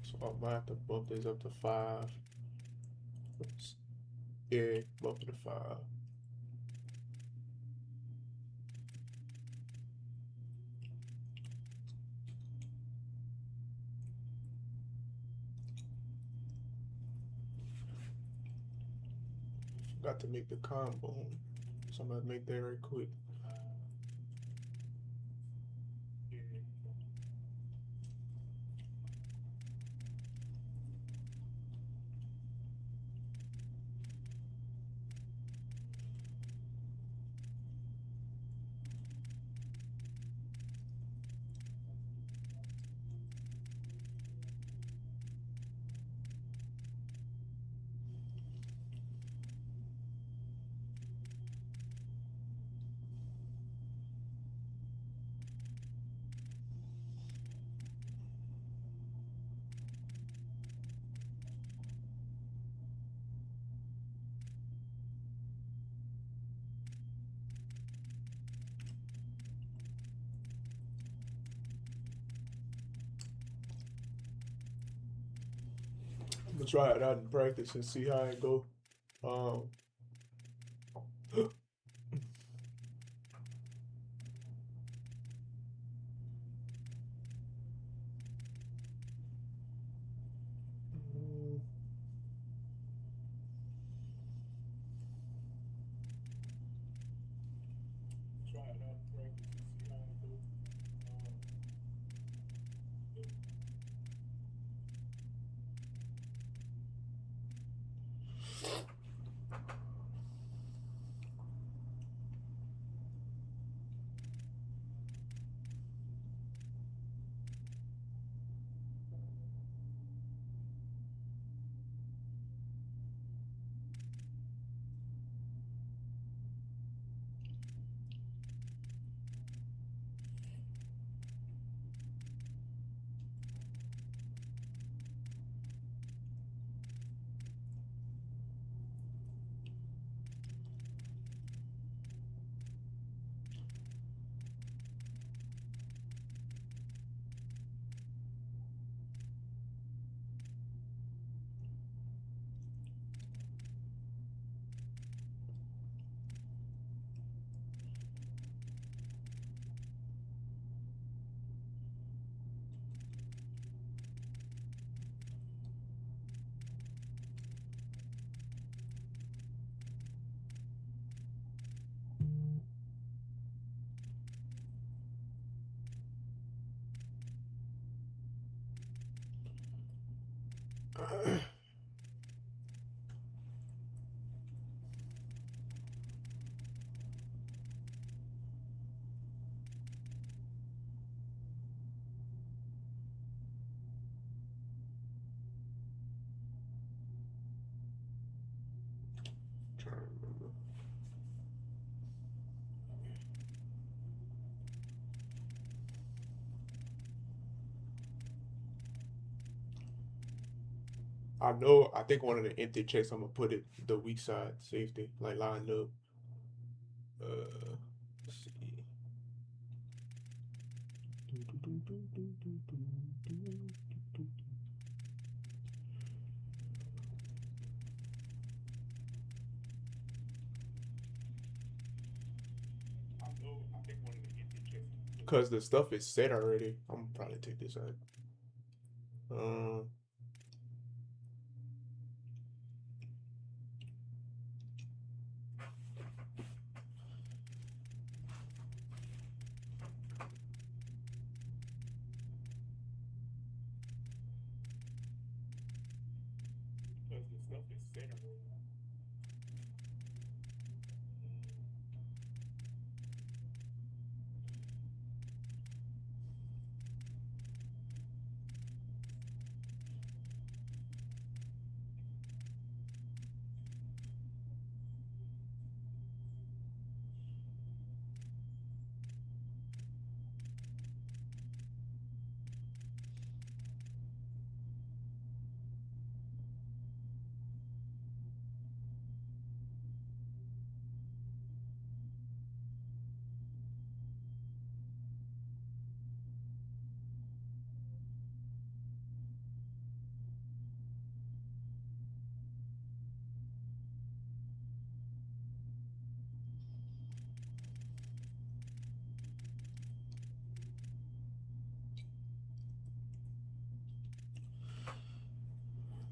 So I might have to bump this up to 5. Oops. Yeah, bump it to 5. Forgot to make the combo. So I'm gonna make that right quick. I'm gonna try it out in practice and see how it go. Um, try it out in practice and see how it go. Trying to remember. I know. I think one of the empty checks, I'm gonna put it the weak side safety, like lined up. Let's see. Because the stuff is set already. I'm gonna probably take this out. Um, because the stuff is set already.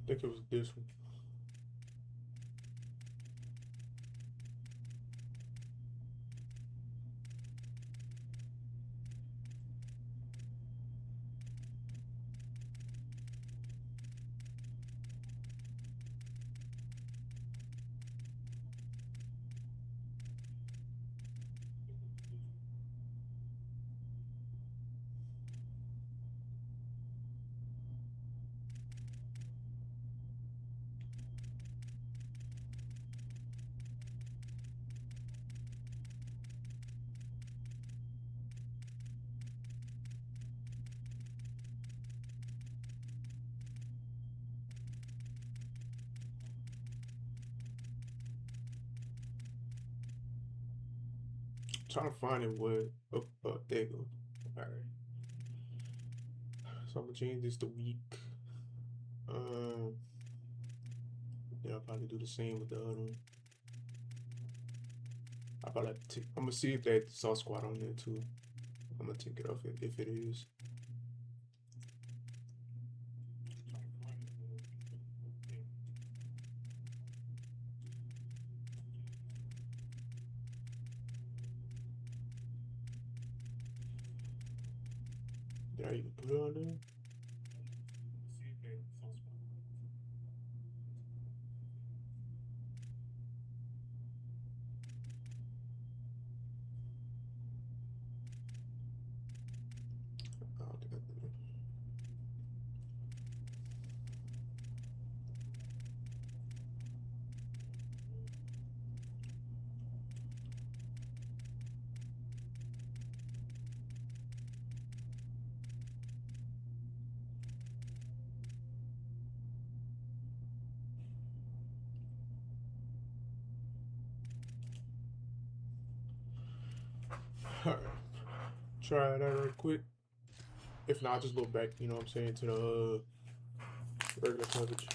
I think it was this one. I'm trying to find it where. Oh, there you go. All right. So I'm gonna change this to week. Um, yeah, I'll probably do the same with the other one. I'm gonna see if that Saw Squad on there too. I'm gonna take it off if it is. Did I even put it on there? Oh, did All right. Try that real quick. If not, I'll just go back. You know what I'm saying, to the regular coverage.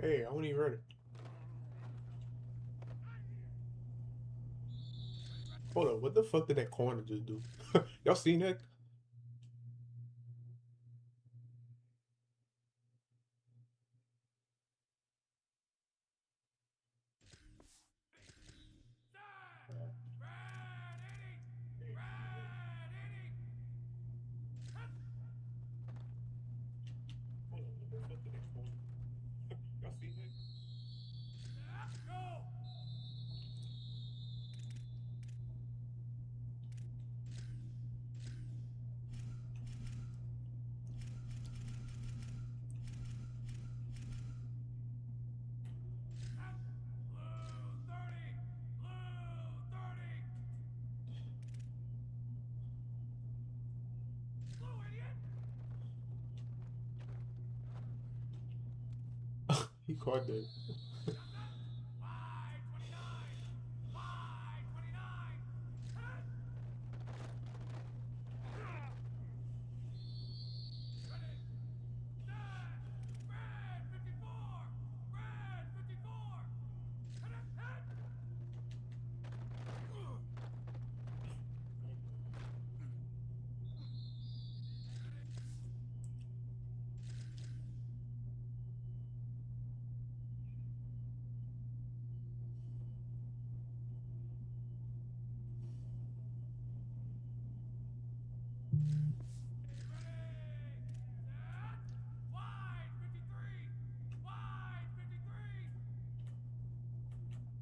Hey, I won't even heard it. Hold on, what the fuck did that corner just do? Y'all seen that? He caught that.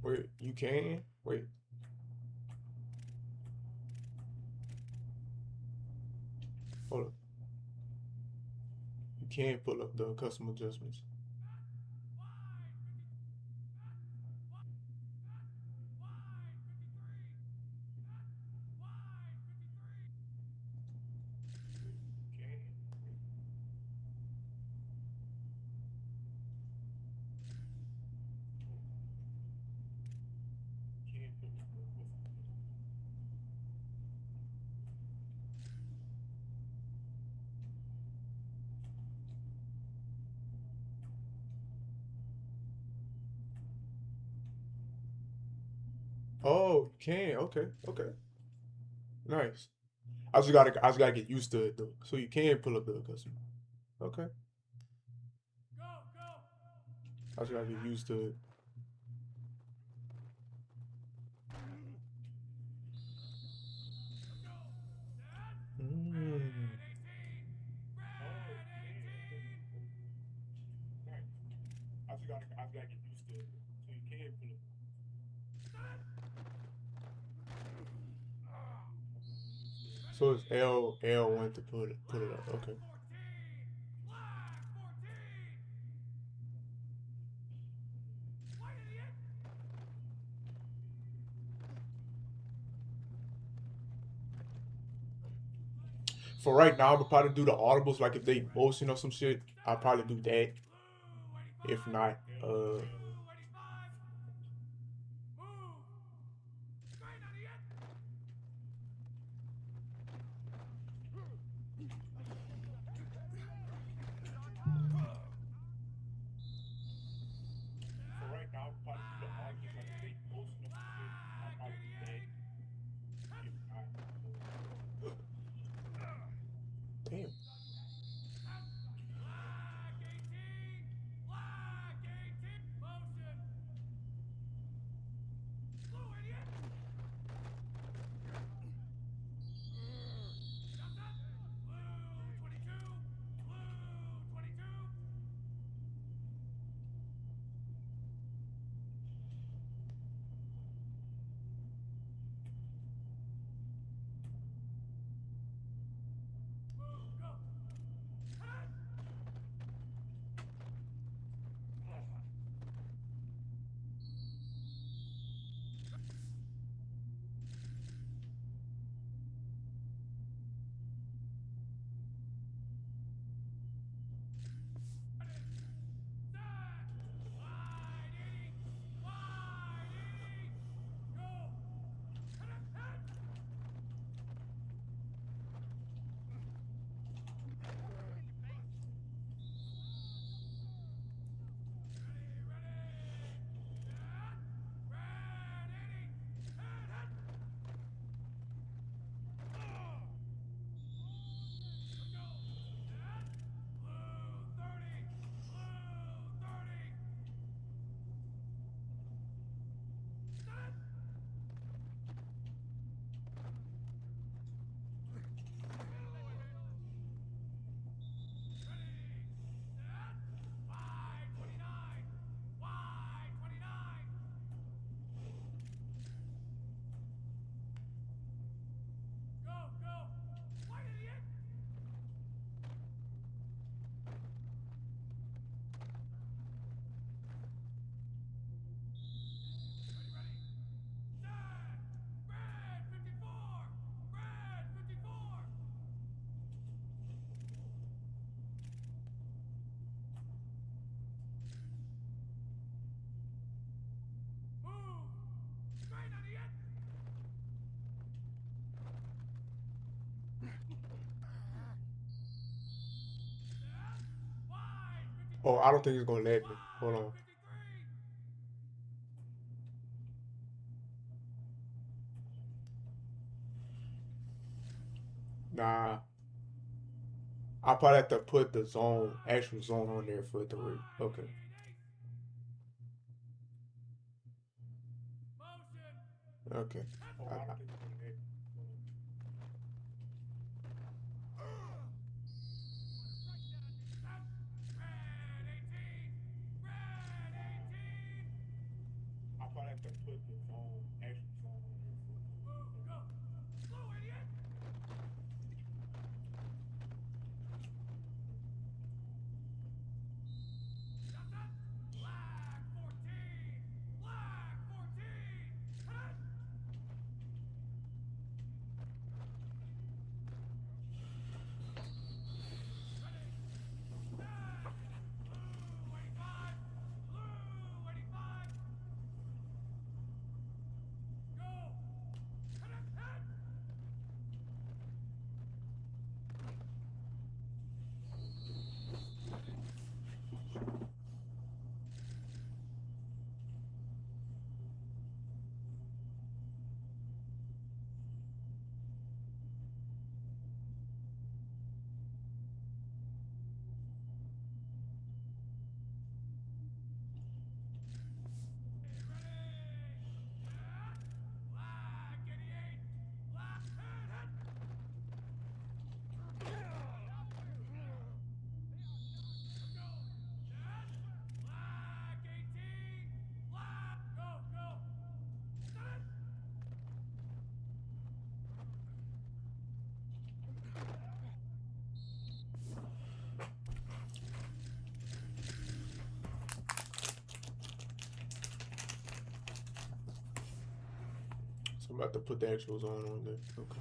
Wait, you can? Wait, hold up. You can pull up the custom adjustments. Oh, you can. Okay, okay, nice. I just gotta get used to it though. So you can pull up the custom. Okay, I just gotta get used to it. Mm. Nice. I just gotta get used to it. So you can pull up. So it's L1 to put it up. Okay. For right now, I'm gonna probably do the audibles. Like if they boasting or some shit, I'll probably do that. If not, for right now, I'm probably do the audibles. Like if they boasting or some shit, I'll probably do that. If not, damn. Oh, I don't think it's gonna let me. Hold on. Nah, I probably have to put the zone, actual zone on there for it to work. Okay. Okay. I, I probably have to put the phone, actual phone on there for go. Slow, idiot! Flag 14! Flag 14! Hit! Ready! Stand! Blue 85! Blue 85! Go! Hit it! Hit! So I'm about to put the actuals on there. Okay.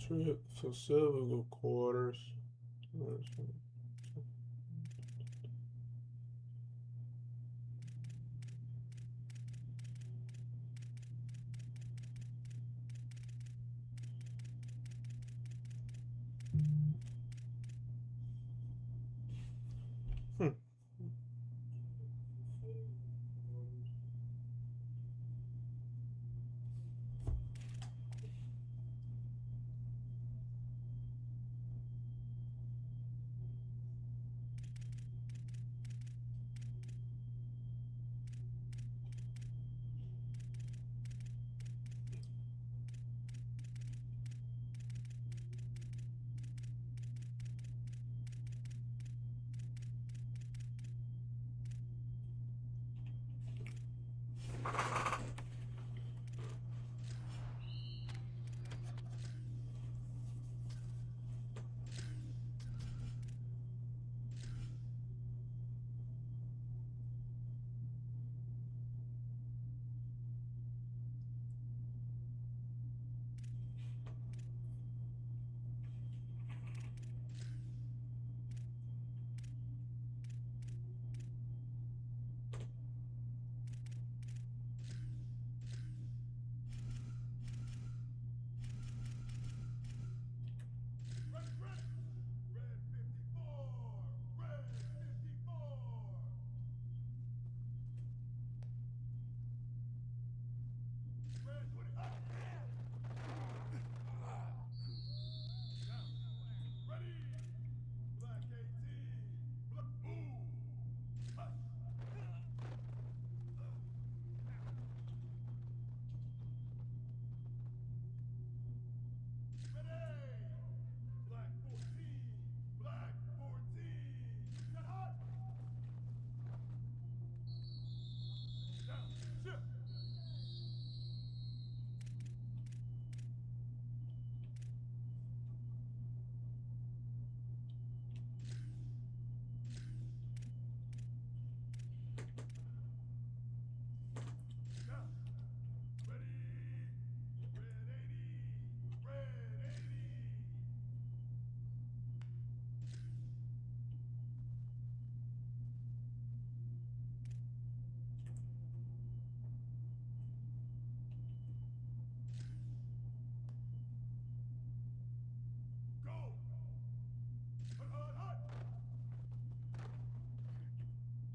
Trip for silver quarters. Hmm.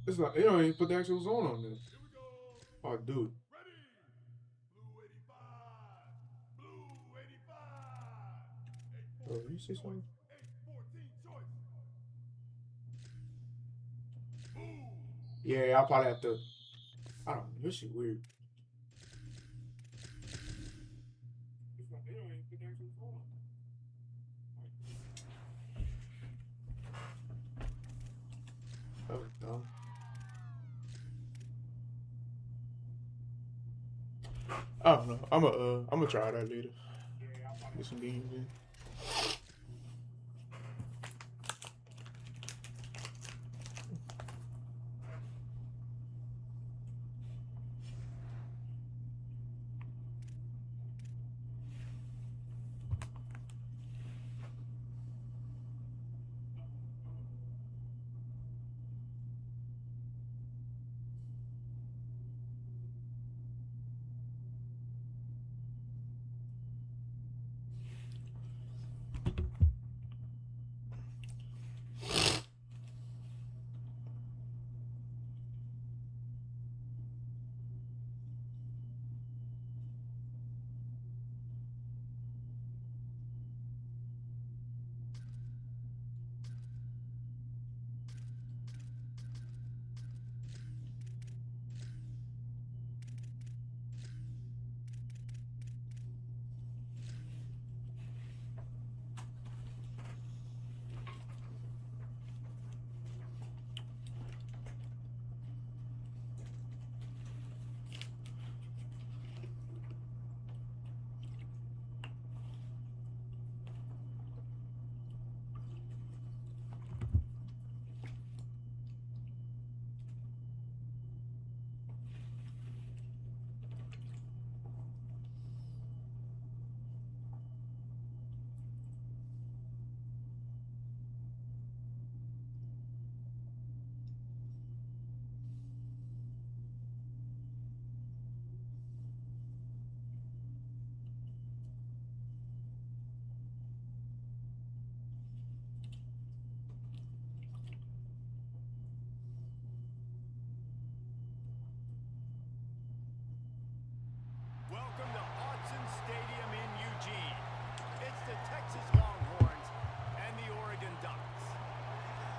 It's like they don't even put the actual zone on there. Oh, dude. Oh, you see something? Yeah, I'll probably have to. I don't know. This shit weird. It's like they don't even put the actual zone on there. That was dumb. I don't know. I'm gonna try that later. Get some games in. Welcome to Autzen Stadium in Eugene. It's the Texas Longhorns and the Oregon Ducks.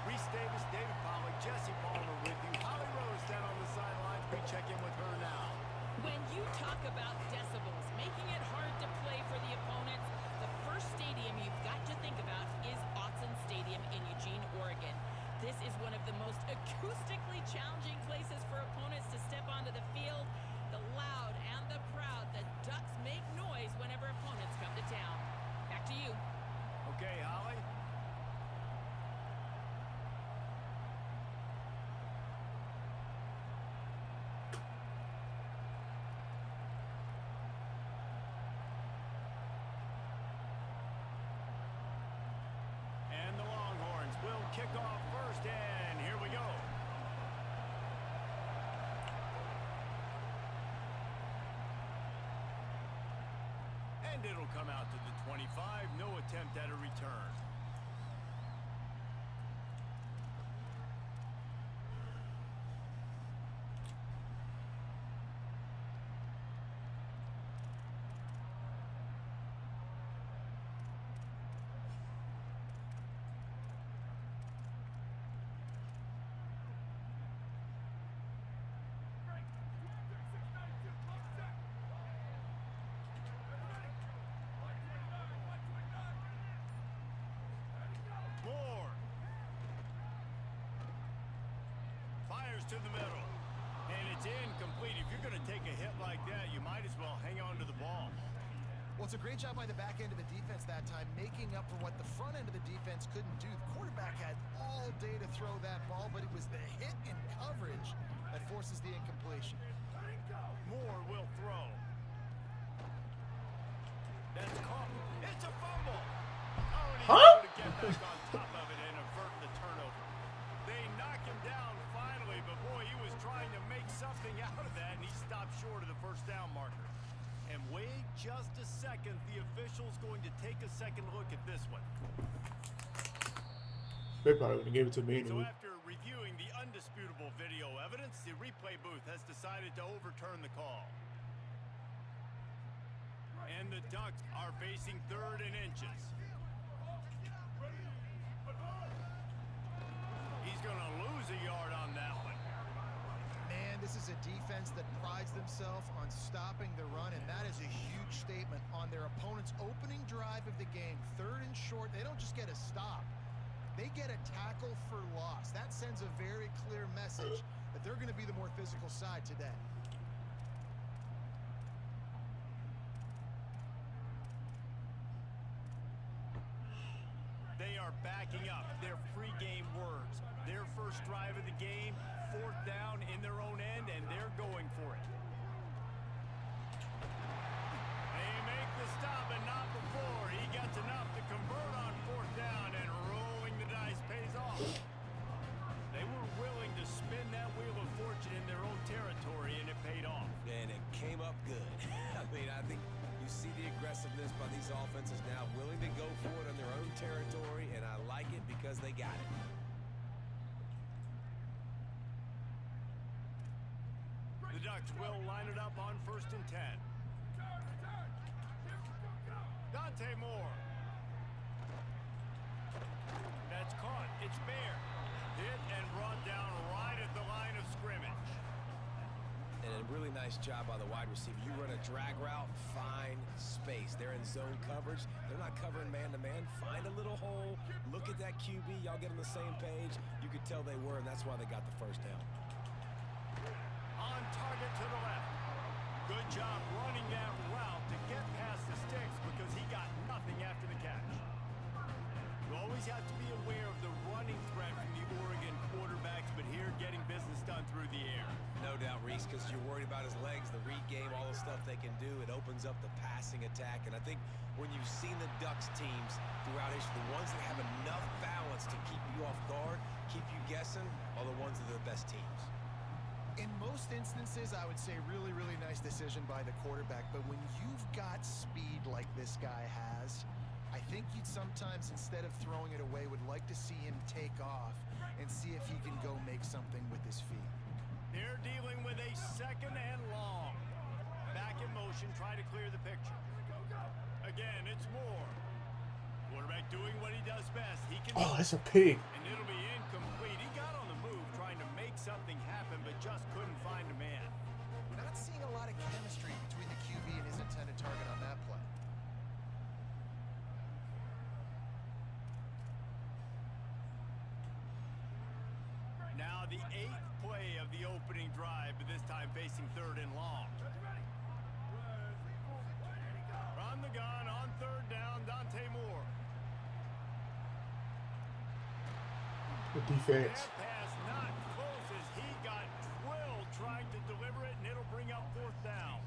Reese Davis, David Pollock, Jesse Palmer with you. Holly Rose down on the sidelines. We check in with her now. When you talk about decibels, making it hard to play for the opponents, the first stadium you've got to think about is Autzen Stadium in Eugene, Oregon. This is one of the most acoustically challenging places for opponents to step onto the field. The loud and the proud, the Ducks make noise whenever opponents come to town. Back to you. Okay, Holly. And the Longhorns will kick off first, and here we go. And it'll come out to the 25. No attempt at a return. To the middle, and it's incomplete. If you're going to take a hit like that, you might as well hang on to the ball. Well, it's a great job by the back end of the defense that time, making up for what the front end of the defense couldn't do. The quarterback had all day to throw that ball, but it was the hit and coverage that forces the incompletion. Moore will throw. That's caught. It's a fumble. Oh, and he's able to get back on top of it and avert the turnover. They knock him down finally, but boy, he was trying to make something out of that, and he stopped short of the first down marker. And wait just a second, the official's going to take a second look at this one. They probably would have gave it to me So anyway. after reviewing the undisputable video evidence, the replay booth has decided to overturn the call. And the Ducks are facing 3rd and inches. He's going to lose a yard on that one. Man, this is a defense that prides themselves on stopping the run, and that is a huge statement on their opponent's opening drive of the game. 3rd and short, they don't just get a stop. They get a tackle for loss. That sends a very clear message that they're going to be the more physical side today. They are backing up their pre-game words. Their first drive of the game, 4th down in their own end, and they're going for it. They make the stop, and not before. He gets enough to convert on 4th down, and rolling the dice pays off. They were willing to spin that wheel of fortune in their own territory, and it paid off. And it came up good. I mean, I think you see the aggressiveness by these offenses now, willing to go for it on their own territory, and I like it because they got it. The Ducks will line it up on 1st and 10. Dante Moore. That's caught. It's Bear. Hit and brought down right at the line of scrimmage. And a really nice job by the wide receiver. You run a drag route, find space. They're in zone coverage. They're not covering man-to-man. Find a little hole. Look at that QB. Y'all get on the same page. You could tell they were, and that's why they got the 1st down. On target to the left. Good job running that route to get past the sticks because he got nothing after the catch. You always have to be aware of the running threat from the Oregon quarterbacks, but here getting business done through the air. No doubt, Reese, because you're worried about his legs, the read game, all the stuff they can do. It opens up the passing attack. And I think when you've seen the Ducks teams throughout history, the ones that have enough balance to keep you off guard, keep you guessing, are the ones that are the best teams. In most instances, I would say really, really nice decision by the quarterback. But when you've got speed like this guy has, I think you'd sometimes, instead of throwing it away, would like to see him take off and see if he can go make something with his feet. They're dealing with a 2nd and long. Back in motion, try to clear the picture. Again, it's Moore. Quarterback doing what he does best. He can. Oh, that's a pig. And it'll be incomplete. He got on the move trying to make something happen, but just couldn't find a man. Not seeing a lot of chemistry between the QB and his intended target on that play. Now the 8th play of the opening drive, but this time facing 3rd and long. Run the gun on 3rd down, Dante Moore. The defense. That pass not close as he got drilled trying to deliver it, and it'll bring up 4th down.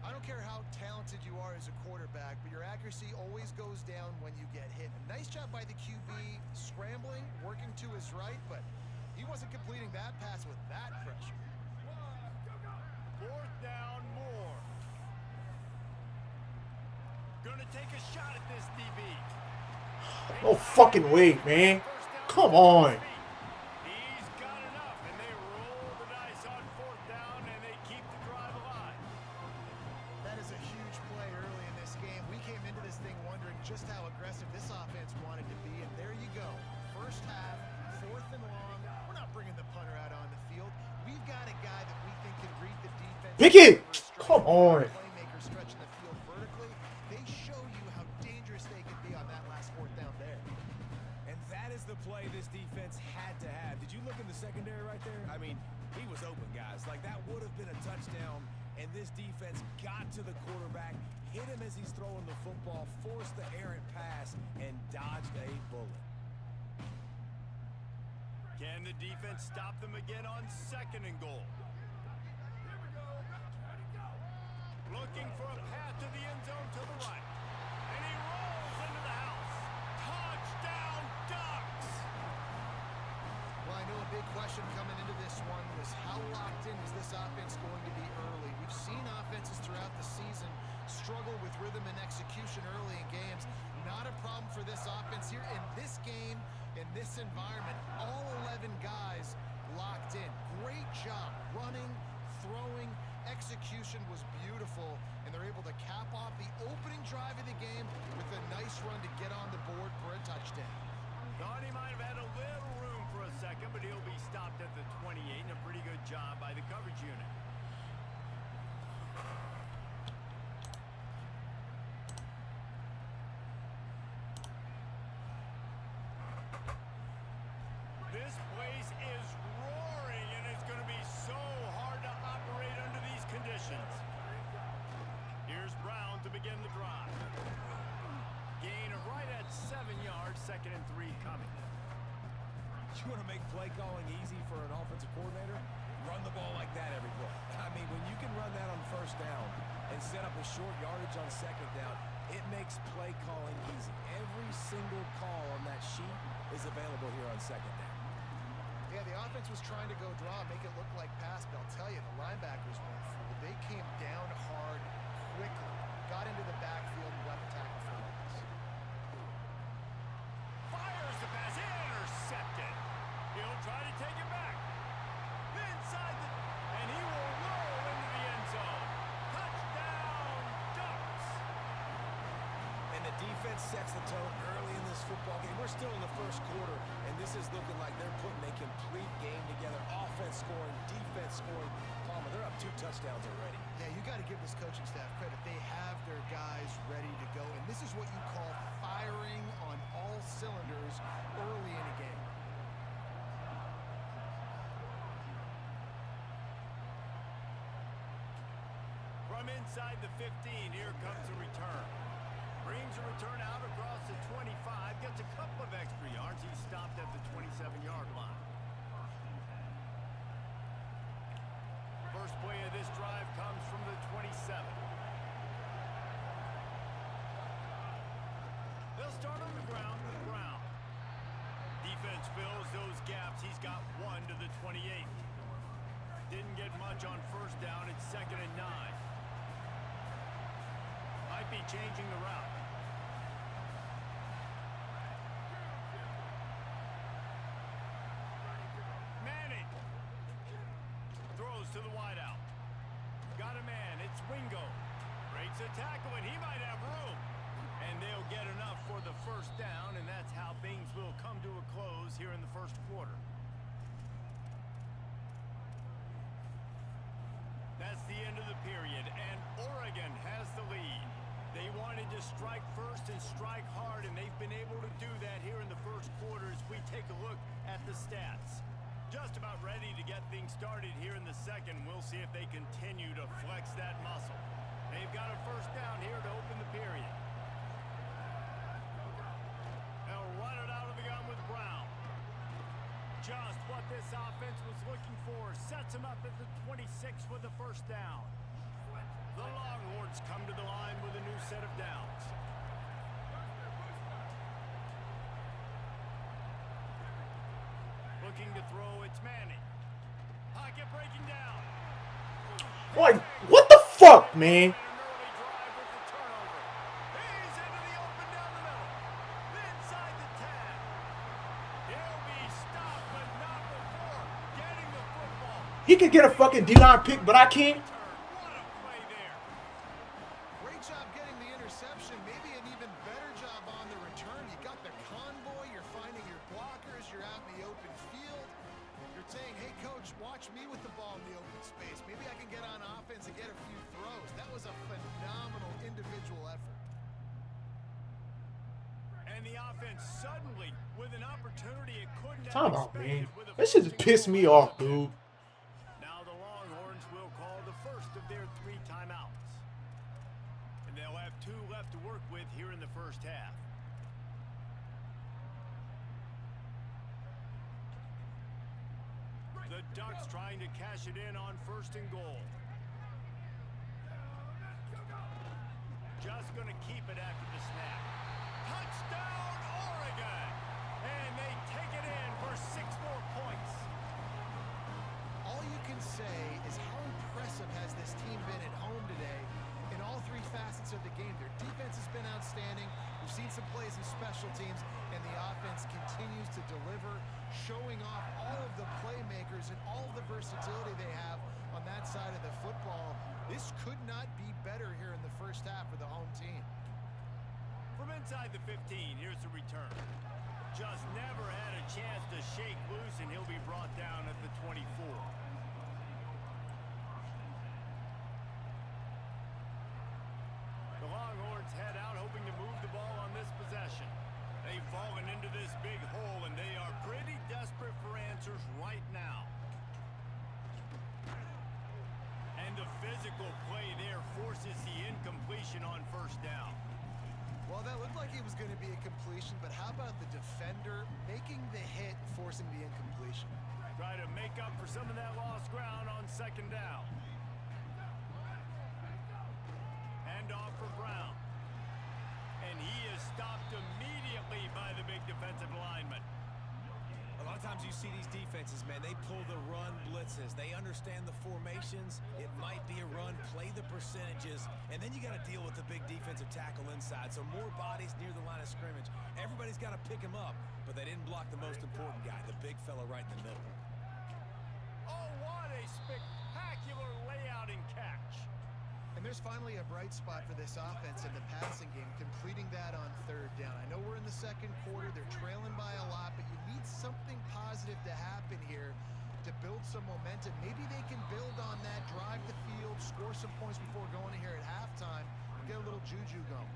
I don't care how talented you are as a quarterback, but your accuracy always goes down when you get hit. A nice job by the QB scrambling, working to his right, but he wasn't completing that pass with that pressure. 4th down, Moore. Gonna take a shot at this DB. No fucking way, man. Come on. He's got enough, and they roll the dice on 4th down, and they keep the drive alive. That is a huge play early in this game. We came into this thing wondering just how aggressive this offense wanted to be, and there you go. First half, 4th and long. We're not bringing the punter out on the field. We've got a guy that we think can read the defense. Pick it! Come on. Playmaker stretching the field vertically. They show you how dangerous they can be on that last 4th down there. And that is the play this defense had to have. Did you look in the secondary right there? I mean, he was open, guys. Like, that would have been a touchdown, and this defense got to the quarterback, hit him as he's throwing the football, forced the errant pass, and dodged a bullet. Can the defense stop them again on 2nd and goal? Looking for a path to the end zone to the right. And he rolls into the house. Touchdown, Ducks! Well, I know a big question coming into this one was how locked in is this offense going to be early? We've seen offenses throughout the season struggle with rhythm and execution early in games. Not a problem for this offense here in this game, in this environment. All 11 guys locked in. Great job running, throwing, execution was beautiful, and they're able to cap off the opening drive of the game with a nice run to get on the board for a touchdown. Thought he might have had a little room for a second, but he'll be stopped at the 28, and a pretty good job by the coverage unit. This place is roaring, and it's going to be so hard to operate under these conditions. Here's Brown to begin the drive. Gain of right at 7 yards, 2nd and 3 coming. You want to make play calling easy for an offensive coordinator? Run the ball like that every play. I mean, when you can run that on 1st down and set up a short yardage on 2nd down, it makes play calling easy. Every single call on that sheet is available here on 2nd down. Yeah, the offense was trying to go draw, make it look like pass, but I'll tell you, the linebackers weren't fooled. They came down hard quickly, got into the backfield, and got the tackle for loss. Fires the pass, intercepted. He'll try to take it back. Inside the... and he will roll into the end zone. Touchdown, Ducks. And the defense sets the tone early in this football game. We're still in the 1st quarter, and this is looking like they're putting a complete game together. Offense scoring, defense scoring. Palmer, they're up 2 touchdowns already. Yeah, you got to give this coaching staff credit. They have their guys ready to go, and this is what you call firing on all cylinders early in a game. From inside the 15, here comes the return. Brings a return out across the 25, gets a couple of extra yards. He's stopped at the 27-yard line. First play of this drive comes from the 27. They'll start on the ground with Brown. Defense fills those gaps. He's got 1 to the 28. Didn't get much on 1st down. It's 2nd and 9. Might be changing the route. Manning throws to the wideout. Got a man. It's Wingo. Breaks a tackle, and he might have room. And they'll get enough for the 1st down, and that's how things will come to a close here in the 1st quarter. That's the end of the period, and Oregon has the lead. They wanted to strike first and strike hard, and they've been able to do that here in the 1st quarter as we take a look at the stats. Just about ready to get things started here in the 2nd. We'll see if they continue to flex that muscle. They've got a 1st down here to open the period. They'll run it out of the gun with Brown. Just what this offense was looking for. Sets him up at the 26 with the 1st down. The Longhorns come to the line with a new set of downs. Looking to throw, it's Manning. Pocket breaking down. Like, what the fuck, man? An early drive with the turnover. He's into the open down the middle. Inside the 10. He'll be stopped, but not before getting the football. He could get a fucking D-line pick, but I can't. What a play there. Great job getting the interception. Maybe an even better job on the return. You got the convoy. You're finding your blockers. You're out in the open field. You're saying, hey, coach, watch me with the ball in the open space. Maybe I can get on offense and get a few throws. That was a phenomenal individual effort. And the offense suddenly, with an opportunity it couldn't Time have out, man. expected with a That shit just pissed me off, dude. Now the Longhorns will call the first of their 3 timeouts. And they'll have 2 left to work with here in the 1st half. The Ducks trying to cash it in on 1st and goal. Just going to keep it after the snap. Touchdown, Oregon! And they take it in for 6 more points. All you can say is how impressive has this team been at home today in all 3 facets of the game. Their defense has been outstanding. We've seen some plays in special teams, and the the offense continues to deliver, showing off all of the playmakers and all of the versatility they have on that side of the football. This could not be better here in the first half for the home team. From inside the 15, here's the return. Just never had a chance to shake loose, and he'll be brought down at the 24. The Longhorns head out, hoping to move the ball on this possession. They've fallen into this big hole, and they are pretty desperate for answers right now. And the physical play there forces the incompletion on first down. Well, that looked like it was going to be a completion, but how about the defender making the hit, forcing the incompletion? Try to make up for some of that lost ground on second down. Hand off for Brown. And he is stopped immediately by the big defensive lineman. A lot of times you see these defenses, man, they pull the run blitzes. They understand the formations. It might be a run, play the percentages, and then you got to deal with the big defensive tackle inside. So more bodies near the line of scrimmage. Everybody's got to pick him up, but they didn't block the most important guy, the big fella right in the middle. Oh, what a spectacular layout and catch. And there's finally a bright spot for this offense in the passing game, completing that on third down. I know we're in the second quarter. They're trailing by a lot, but you need something positive to happen here to build some momentum. Maybe they can build on that, drive the field, score some points before going in here at halftime, and get a little juju going.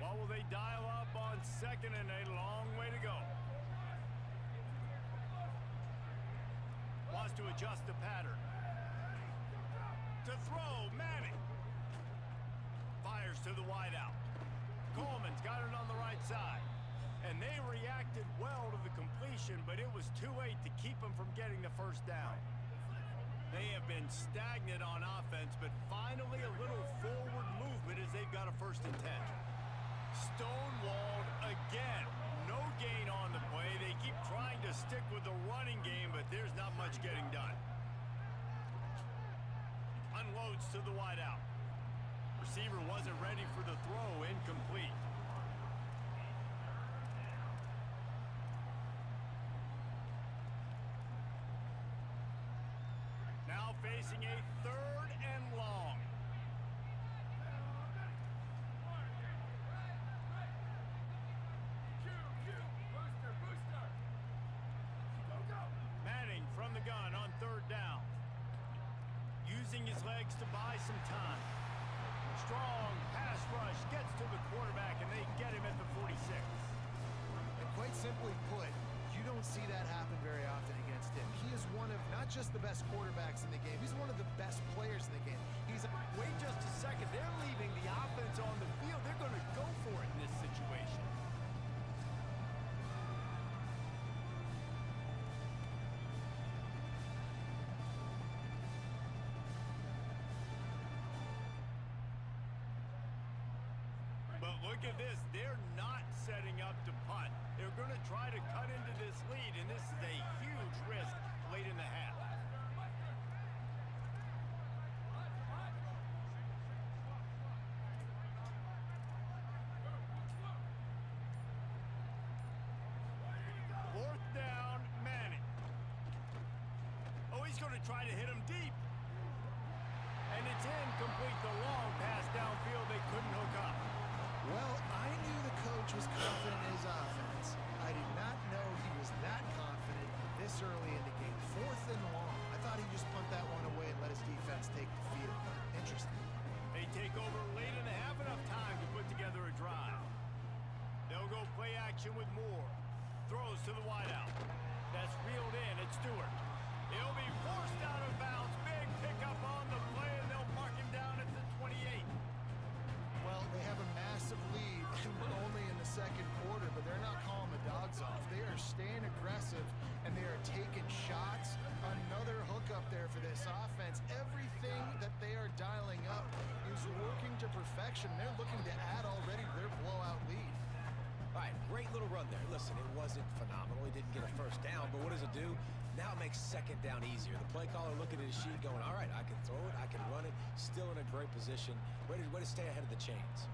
What will they dial up on second and a long way to go? Wants to adjust the pattern. To throw, Manning. Fires to the wideout. Coleman's got it on the right side. And they reacted well to the completion, but it was too late to keep them from getting the first down. They have been stagnant on offense, but finally a little forward movement as they've got a 1st and 10. Stonewalled again. No gain on the play. They keep trying to stick with the running game, but there's not much getting done. Unloads to the wideout. Receiver wasn't ready for the throw. Incomplete. Now facing a 3rd and long. Manning from the gun on 3rd down. Using his legs to buy some time. Strong pass rush gets to the quarterback, and they get him at the 46. And quite simply put, you don't see that happen very often against him. He is one of not just the best quarterbacks in the game, he's one of the best players in the game. Wait just a second. They're leaving the offense on the field. They're going to go for it in this situation. But look at this. They're not setting up to punt. They're going to try to cut into this lead, and this is a huge risk late in the half. Fourth down, Manning. Oh, he's going to try to hit him deep. And it's incomplete. The long pass downfield they couldn't hook up. Well, I knew the coach was confident in his offense. I did not know he was that confident this early in the game. 4th and long. I thought he'd just punt that one away and let his defense take the field. Interesting. They take over late in the half, enough time to put together a drive. They'll go play action with Moore. Throws to the wideout. That's reeled in. It's Stewart. He'll be forced out of bounds. Big pickup on the play, and they'll mark him down at the 28. Well, they have a massive lead, and we're only in the second quarter, but they're not calling the dogs off. They are staying aggressive, and they are taking shots. Another hookup there for this offense. Everything that they are dialing up is working to perfection. They're looking to add already to their blowout lead. All right, great little run there. Listen, it wasn't phenomenal. He didn't get a first down, but what does it do? Now it makes second down easier. The play caller looking at his sheet going, all right, I can throw it, I can run it, still in a great position, ready to stay ahead of the chains.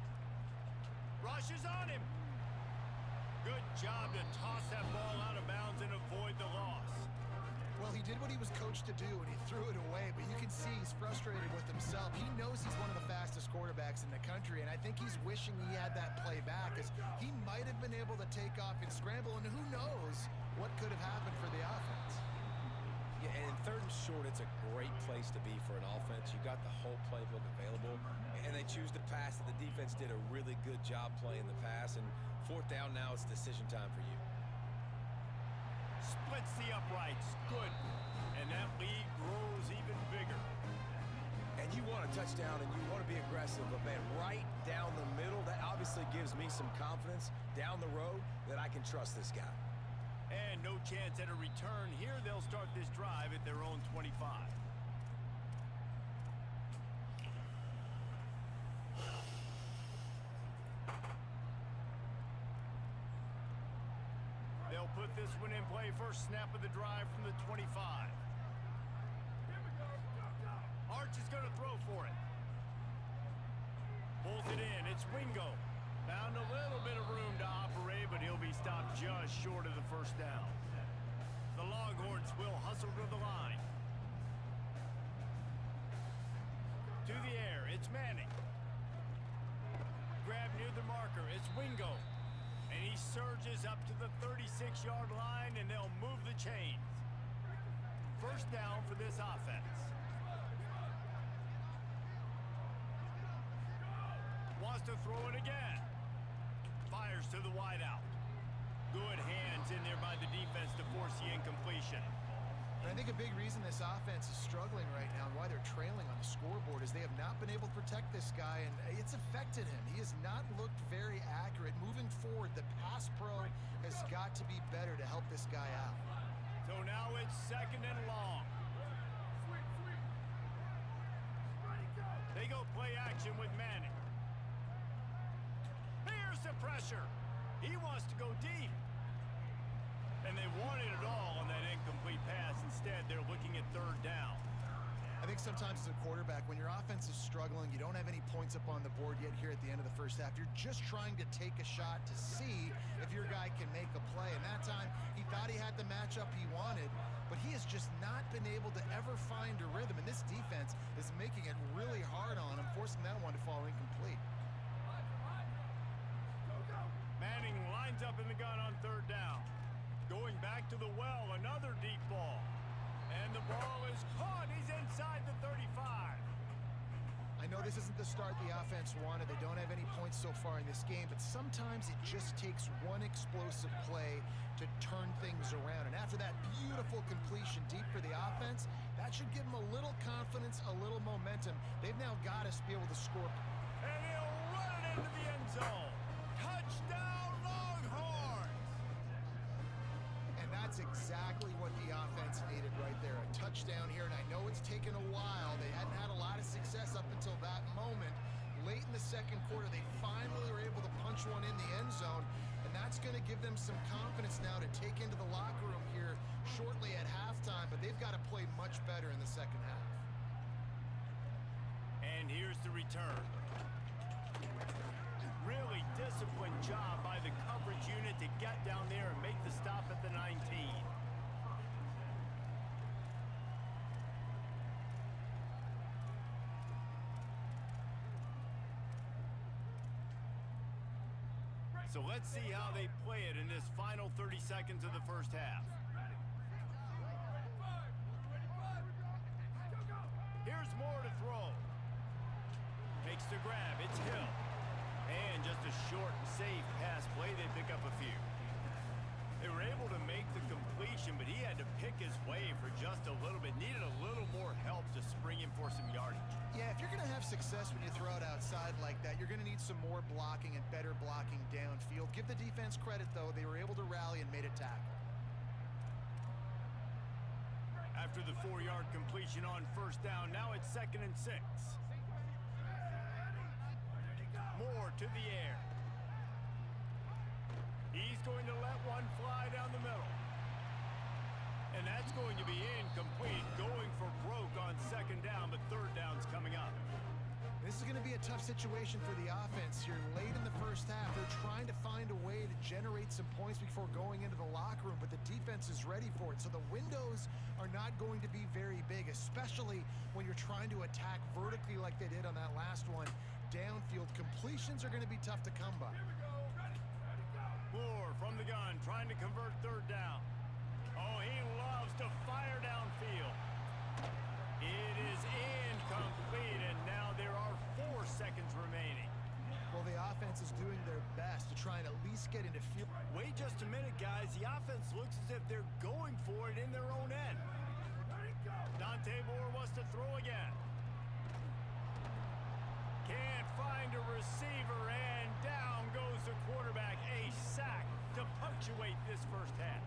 Rush is on him. Good job to toss that ball out of bounds and avoid the loss. Well, he did what he was coached to do, and he threw it away, but you can see he's frustrated with himself. He knows he's one of the fastest quarterbacks in the country, and I think he's wishing he had that play back, as he might have been able to take off and scramble, and who knows what could have happened for the offense. Yeah, and in third and short, it's a great place to be for an offense. You got the whole playbook available, and they choose to pass. The defense did a really good job playing the pass, and fourth down now, it's decision time for you. Splits the uprights. Good. And that lead grows even bigger. And you want a touchdown, and you want to be aggressive, but man, right down the middle, that obviously gives me some confidence down the road that I can trust this guy. And no chance at a return here. They'll start this drive at their own 25. They'll put this one in play. First snap of the drive from the 25. Arch is going to throw for it. Pulls it in. It's Wingo. Found a little bit of room to operate, but he'll be stopped just short of the first down. The Longhorns will hustle to the line. To the air. It's Manning. Grab near the marker. It's Wingo. And he surges up to the 36-yard line, and they'll move the chains. First down for this offense. Wants to throw it again. Fires to the wideout. Good hands in there by the defense to force the incompletion. And I think a big reason this offense is struggling right now and why they're trailing on the scoreboard is they have not been able to protect this guy, and it's affected him. He has not looked very accurate. Moving forward, the pass pro has got to be better to help this guy out. So now it's second and long. They go play action with Manning. Here's the pressure. He wants to go deep. And they wanted it all on that incomplete pass. Instead, they're looking at third down. I think sometimes as a quarterback, when your offense is struggling, you don't have any points up on the board yet here at the end of the first half. You're just trying to take a shot to see if your guy can make a play. And that time, he thought he had the matchup he wanted, but he has just not been able to ever find a rhythm. And this defense is making it really hard on him, forcing that one to fall incomplete. Manning lines up in the gun on third down. Going back to the well, another deep ball. And the ball is caught. He's inside the 35. I know this isn't the start the offense wanted. They don't have any points so far in this game, but sometimes it just takes one explosive play to turn things around. And after that beautiful completion deep for the offense, that should give them a little confidence, a little momentum. They've now got us to be able to score. And he'll run it into the end zone. Touchdown, Longhorns! And that's exactly what the offense needed right there. A touchdown here, and I know it's taken a while. They hadn't had a lot of success up until that moment. Late in the second quarter, they finally were able to punch one in the end zone, and that's going to give them some confidence now to take into the locker room here shortly at halftime, but they've got to play much better in the second half. And here's the return. Really disciplined job by the coverage unit to get down there and make the stop at the 19. So let's see how they play it in this final 30 seconds of the first half. Here's Moore to throw. Makes the grab. It's Hill. And just a short, safe pass play. They pick up a few. They were able to make the completion, but he had to pick his way for just a little bit. Needed a little more help to spring him for some yardage. Yeah, if you're going to have success when you throw it outside like that, you're going to need some more blocking and better blocking downfield. Give the defense credit, though. They were able to rally and made a tackle. After the 4-yard completion on first down, now it's 2nd and 6. Moore to the air. He's going to let one fly down the middle. And And that's going to be incomplete, going for broke on second down, but third down's coming up. This is going to be a tough situation for the offense here. Late in the first half, they're trying to find a way to generate some points before going into the locker room, but the defense is ready for it. So the windows are not going to be very big, especially when you're trying to attack vertically like they did on that last one. Downfield completions are going to be tough to come by. Moore from the gun, trying to convert third down. Oh, he loves to fire downfield. It is incomplete, and now there are 4 seconds remaining. Well, the offense is doing their best to try and at least get into field. Wait just a minute, guys. The offense looks as if they're going for it in their own end. Dante Moore wants to throw again. Can't find a receiver, and down goes the quarterback. A sack to punctuate this first half.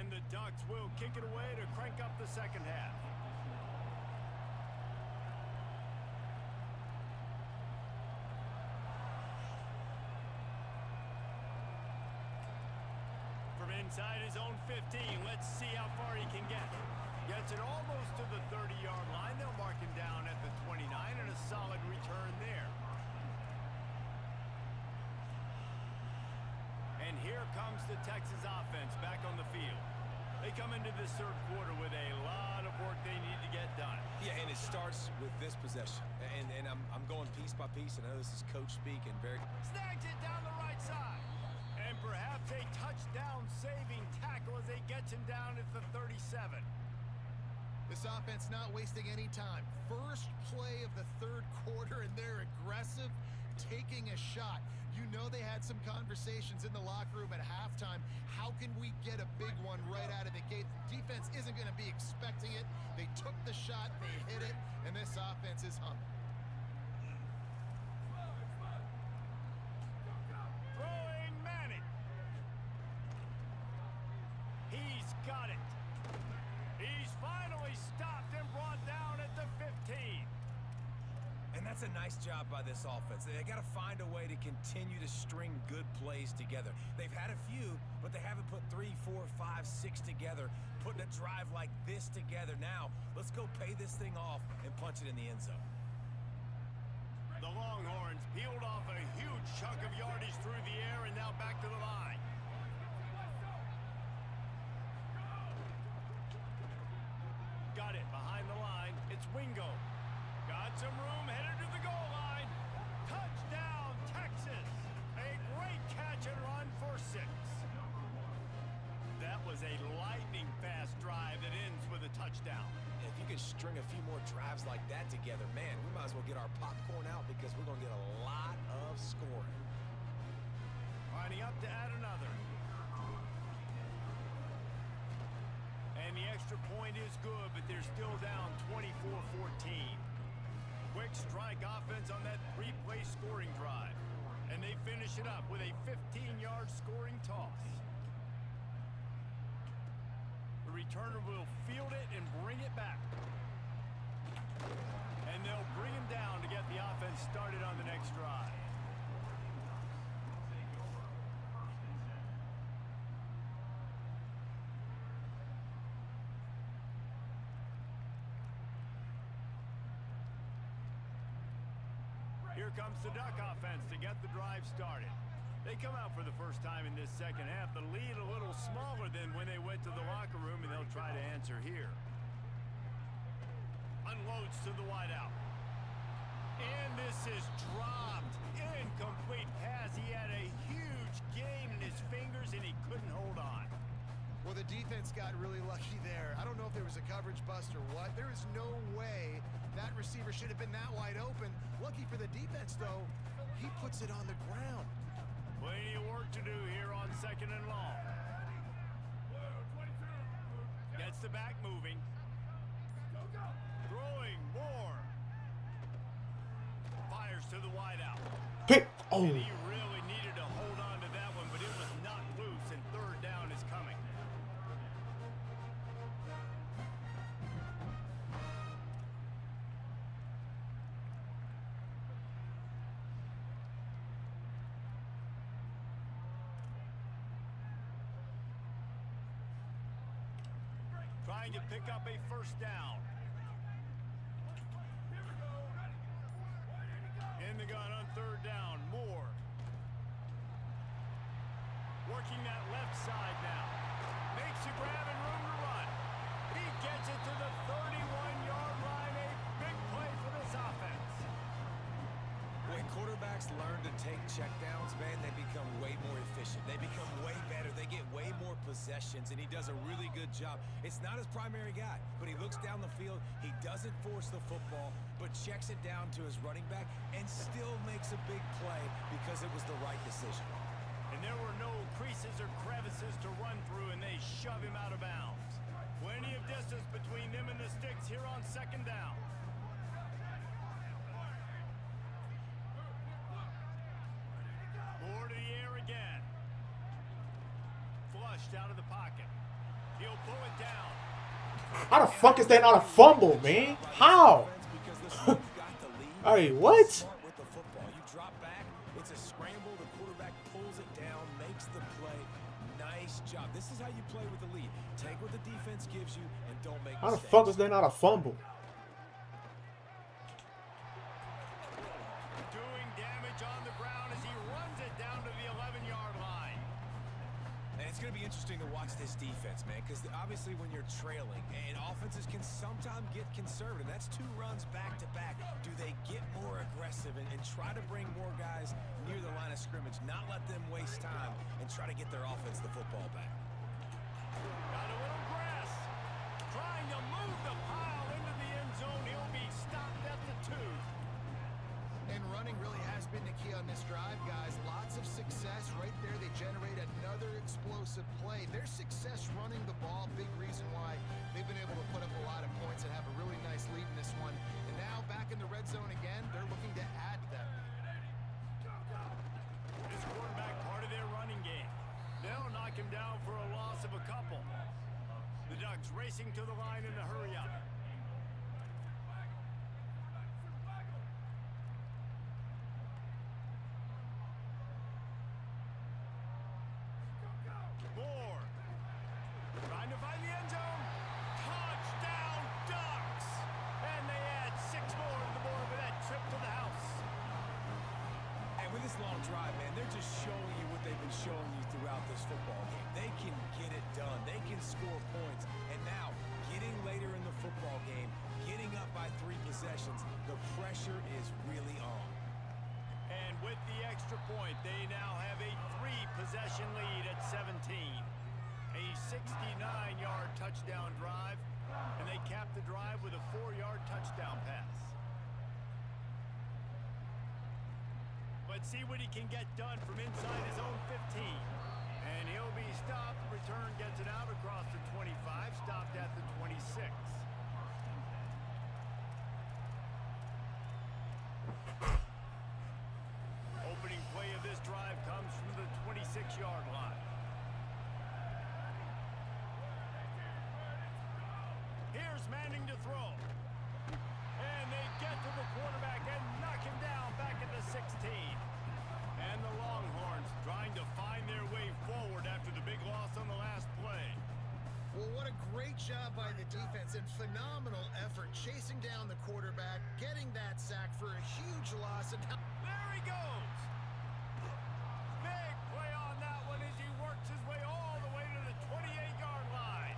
And the Ducks will kick it away to crank up the second half. From inside his own 15, let's see how far he can get. Gets it almost to the 30-yard line. They'll mark him down at the 29, and a solid return there. And here comes the Texas offense back on the field. They come into this third quarter with a lot of work they need to get done. Yeah, and it starts with this possession. And I'm going piece by piece. I know this is coach speak and very... Snags it down the right side. And perhaps a touchdown-saving tackle as they get him down at the 37. This offense not wasting any time. First play of the third quarter, and they're aggressive, taking a shot. You know they had some conversations in the locker room at halftime. How can we get a big one right out of the gate? The defense isn't going to be expecting it. They took the shot, they hit it, and this offense is humming. Throwing Manning. He's got it. He's finally stopped and brought down at the 15. And that's a nice job by this offense. They got to find a way to continue to string good plays together. They've had a few, but they haven't put 3, 4, 5, 6 together, putting a drive like this together. Now, let's go pay this thing off and punch it in the end zone. The Longhorns peeled off a huge chunk of yardage through the air and now back to the line. Got it behind the line. It's Wingo. Got some room, headed to the goal line. Touchdown, Texas. A great catch and run for 6. That was a lightning-fast drive that ends with a touchdown. If you can string a few more drives like that together, man, we might as well get our popcorn out because we're going to get a lot of scoring. Lining up to add another. And the extra point is good, but they're still down 24-14. Quick strike offense on that 3-play scoring drive. And they finish it up with a 15-yard scoring toss. The returner will field it and bring it back. And they'll bring him down to get the offense started on the next drive. Here comes the Duck offense to get the drive started. They come out for the first time in this second half. The lead a little smaller than when they went to the locker room, and they'll try to answer here. Unloads to the wideout. And this is dropped. Incomplete pass. He had a huge gain in his fingers, and he couldn't hold on. Well, the defense got really lucky there. I don't know if there was a coverage bust or what. There is no way that receiver should have been that wide open. Lucky for the defense, though, he puts it on the ground. Plenty of work to do here on second and long. Gets the back moving. Throwing more. Fires to the wideout. Pick. Oh. And he really needed to hold on to that one, but it was knocked loose, and third down is trying to pick up a first down. In the gun on third down, Moore. Working that left side now. Makes a grab and room to run. He gets it to the 31-yard line. A big play for this offense. When quarterbacks learn to take checkdowns, man, they become way more efficient. They become way better. They get way more possessions, and he does a really good job. It's not his primary guy, but he looks down the field. He doesn't force the football, but checks it down to his running back and still makes a big play because it was the right decision. And there were no creases or crevices to run through, and they shove him out of bounds. Plenty of distance between them and the sticks here on second down. Moore to the air again. Flushed out of the pocket. He'll pull it down. How the fuck is that not a fumble, man? How? Hey, what? With the football, you drop back, it's a scramble, the quarterback pulls it down, makes the play. Nice job. This is how you play with the lead. Take what the defense gives you and don't make How the mistakes. fuck is that not a fumble? Doing damage on the ground as he runs it down to the 11-yard line. And it's going to be interesting to watch this defense, man, because obviously when you're trailing, and offenses can sometimes get conservative. That's 2 runs back-to-back. Do they get more aggressive and try to bring more guys near the line of scrimmage, not let them waste time, and try to get their offense the football back? Got a little grass. Trying to move the pile into the end zone. He'll be stopped at the 2. And running really has been the key on this drive, guys. Lots of success right there. They generate another explosive play. Their success running the ball, big reason why they've been able to put up a lot of points and have a really nice lead in this one. And now back in the red zone again, they're looking to add to that lead. This quarterback part of their running game. They'll knock him down for a loss of a couple. The Ducks racing to the line in the hurry up. Moore. Trying to find the end zone. Touchdown Ducks! And they add 6 more to the board with that trip to the house. And with this long drive, man, they're just showing you what they've been showing you throughout this football game. They can get it done. They can score points. And now, getting later in the football game, getting up by 3 possessions, the pressure is really on. And with the extra point, they now have a 3-possession lead at 17. A 69-yard touchdown drive, and they cap the drive with a 4-yard touchdown pass. Let's see what he can get done from inside his own 15. And he'll be stopped. Return gets it out across the 25, stopped at the 26. Opening play of this drive comes from the 26-yard line. Here's Manning to throw. And they get to the quarterback and knock him down back at the 16. And the Longhorns trying to find their way forward after the big loss on the last play. Well, what a great job by the defense and phenomenal effort chasing down the quarterback, getting that sack for a huge loss. And There he goes. Big play on that one as he works his way all the way to the 28-yard line.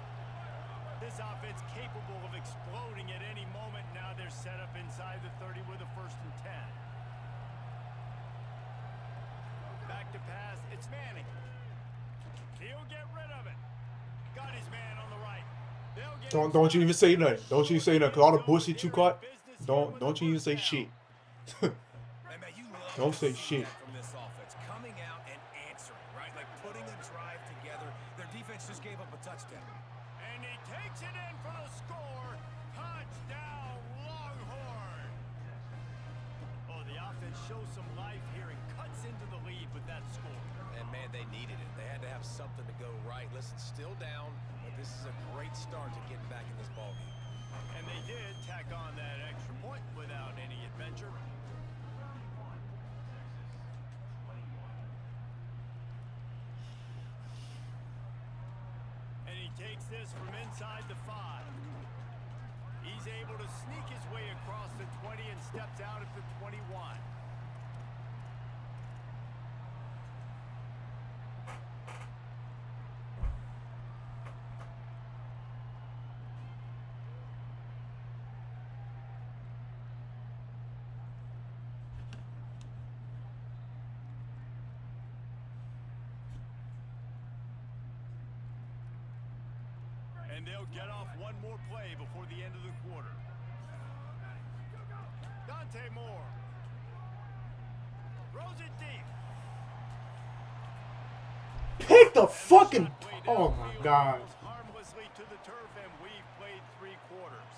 This offense capable of exploding at any moment. Now they're set up inside the 30 with a 1st and 10. Back to pass. It's Manning. He'll get rid of it. Got his man on the right. They'll get Don't you even say nothing. Don't you say nothing. Cause all the bullshit you caught. Don't you even say shit. And man, you love Don't to say see shit. that from this offense, coming out and answering, right? Like putting a drive together. Their defense just gave up a touchdown. And he takes it in for the score. Touchdown, Longhorn. Oh, the offense shows some life here and cuts into the lead with that score. And man, they needed it. They had to have something to go right. Listen, still down, but this is a great start to getting back in this ballgame. And they did tack on that extra point without any adventure. And he takes this from inside the 5. He's able to sneak his way across the 20 and steps out at the 21. And they'll get off one more play before the end of the quarter. Dante Moore throws it deep. Pick the fucking. Oh my God. Harmlessly to the turf, and we've played 3 quarters.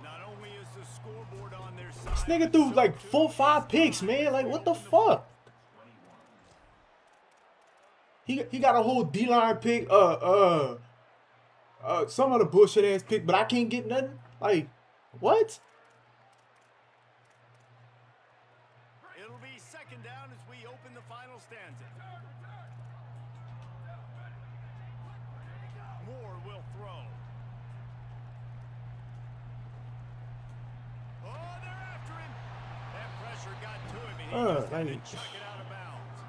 Not only is the scoreboard on their side, This nigga threw like 4, 5 picks, man. Like, what the fuck? He got a whole D-line pick. Some other bullshit ass pick, but I can't get nothing. Like, what? It'll be second down as we open the final stanza. Moore will throw. Oh, they're after him. That pressure got to him, and he just had to Like, chuck it out of bounds.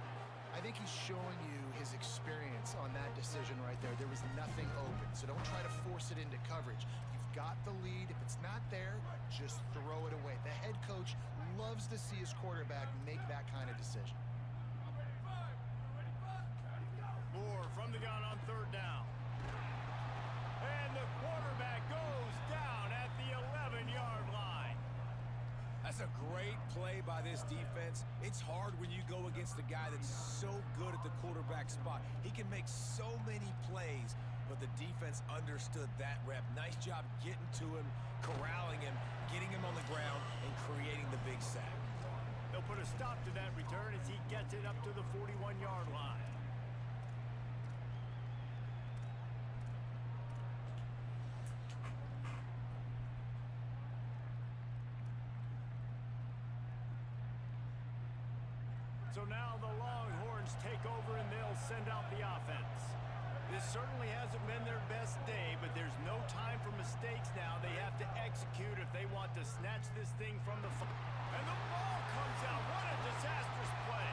I think he's showing you his experience on that decision right there. There was nothing open, so don't try to force it into coverage. You've got the lead. If it's not there, just throw it away. The head coach loves to see his quarterback make that kind of decision. Moore from the gun on third down. And the quarterback goes down at the 11-yard line. That's a great play by this defense. It's hard when you go against a guy that's so good at the quarterback spot. He can make so many plays, but the defense understood that rep. Nice job getting to him, corralling him, getting him on the ground, and creating the big sack. They'll put a stop to that return as he gets it up to the 41-yard line. So now the Longhorns take over and they'll send out the offense. This certainly hasn't been their best day, but there's no time for mistakes now. They have to execute if they want to snatch this thing from the and the ball comes out. What a disastrous play.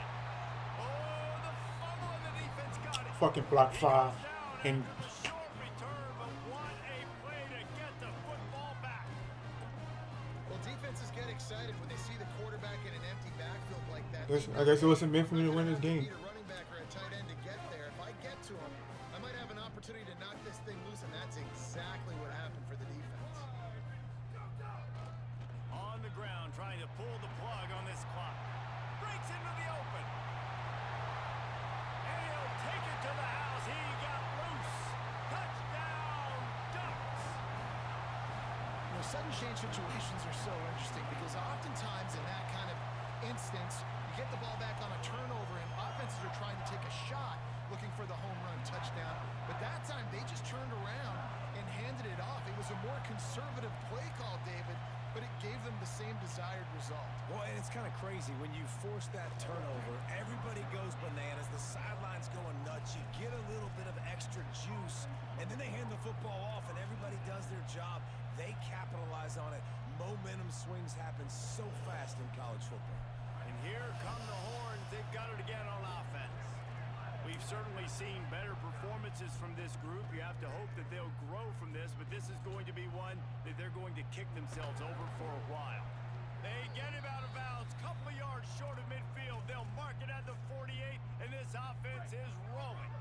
Oh, the fumble and the defense got it. fucking block 5. And A short return, but what a play to get the football back. Well, defenses get excited when they see the quarterback in an empty backfield like that. I guess it wasn't meant for me to win this game. Need a running back or a tight end to get there. If I get to him, I might have an opportunity to knock this thing loose, and that's exactly what happened for the defense. On the ground, trying to pull the plug on this clock. Breaks into the open. And he'll take it to the house. He got loose. Touchdown, Ducks. You know, sudden change situations are so interesting because oftentimes in that kind of instance, you get the ball back on a turnover and offenses are trying to take a shot looking for the home run touchdown. But that time they just turned around and handed it off. It was a more conservative play call, David, but it gave them the same desired result. Well, and it's kind of crazy. When you force that turnover, everybody goes bananas. The sideline's going nuts. You get a little bit of extra juice, and then they hand the football off, and everybody does their job. They capitalize on it. Momentum swings happen so fast in college football. And here come the Horns. They've got it again on offense. We've certainly seen better performances from this group. You have to hope that they'll grow from this, but this is going to be one that they're going to kick themselves over for a while. They get him out of bounds, couple of yards short of midfield. They'll mark it at the 48, and this offense is rolling.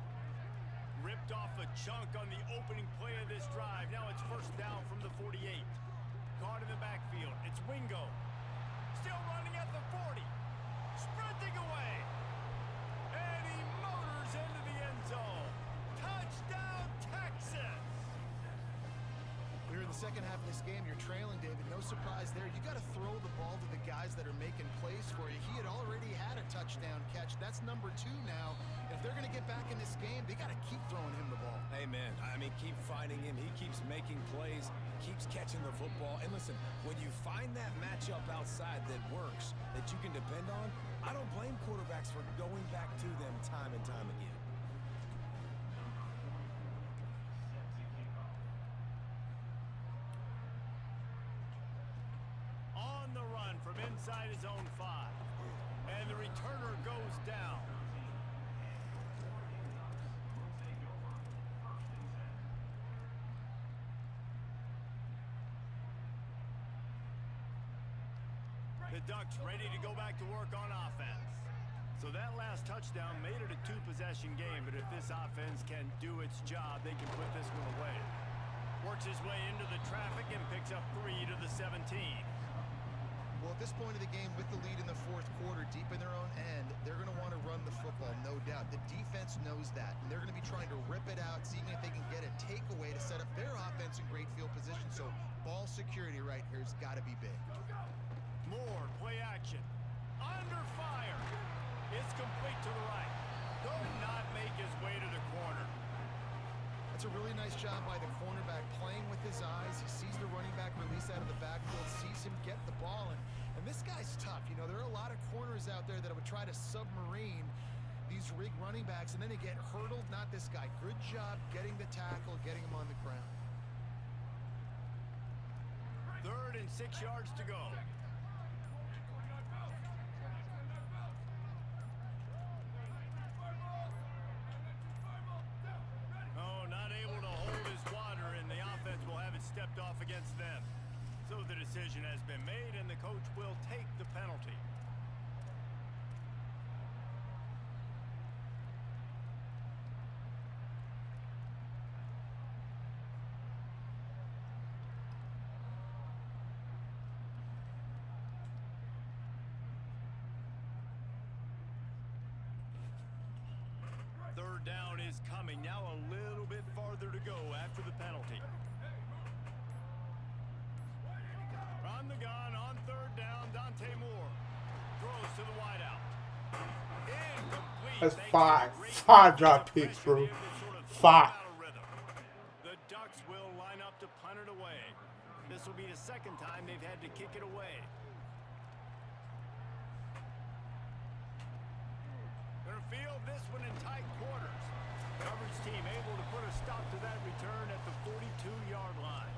Ripped off a chunk on the opening play of this drive. Now it's first down from the 48. Caught in the backfield. It's Wingo. Still running at the 40. Sprinting away. And he motors into the end zone. Touchdown, Texas! We're in the second half of this game. You're trailing, David. No surprise there. You got to throw the ball to the guys that are making plays for you. He had already had a touchdown catch. That's number 2 now. If they're going to get back in this game, they got to keep throwing him the ball. Amen. I mean, keep finding him. He keeps making plays, keeps catching the football. And listen, when you find that matchup outside that works, that you can depend on, I don't blame quarterbacks for going back to them time and time again. inside his own 5. And the returner goes down. The Ducks ready to go back to work on offense. So that last touchdown made it a 2-possession game, but if this offense can do its job, they can put this one away. Works his way into the traffic and picks up 3 to the 17. Well, at this point of the game, with the lead in the fourth quarter, deep in their own end, they're going to want to run the football, no doubt. The defense knows that, and they're going to be trying to rip it out, seeing if they can get a takeaway to set up their offense in great field position. So ball security right here has got to be big. More play action. Under fire. It's complete to the right. Could not make his way to the corner. That's a really nice job by the cornerback, playing with his eyes. He sees the running back release out of the backfield, sees him get the ball, and this guy's tough. You know, there are a lot of corners out there that would try to submarine these running backs, and then they get hurdled. Not this guy. Good job getting the tackle, getting him on the ground. 3rd and 6 yards to go. Stepped off against them. So the decision has been made, and the coach will take the penalty. Third down is coming. Now a little bit farther to go after the penalty. On the gun, on 3rd down, Dante Moore throws to the wideout. Incomplete. That's 5 drop picks, bro. 5. The Ducks will line up to punt it away. This will be the 2nd time they've had to kick it away. Gonna field this one in tight quarters. Coverage team able to put a stop to that return at the 42-yard line.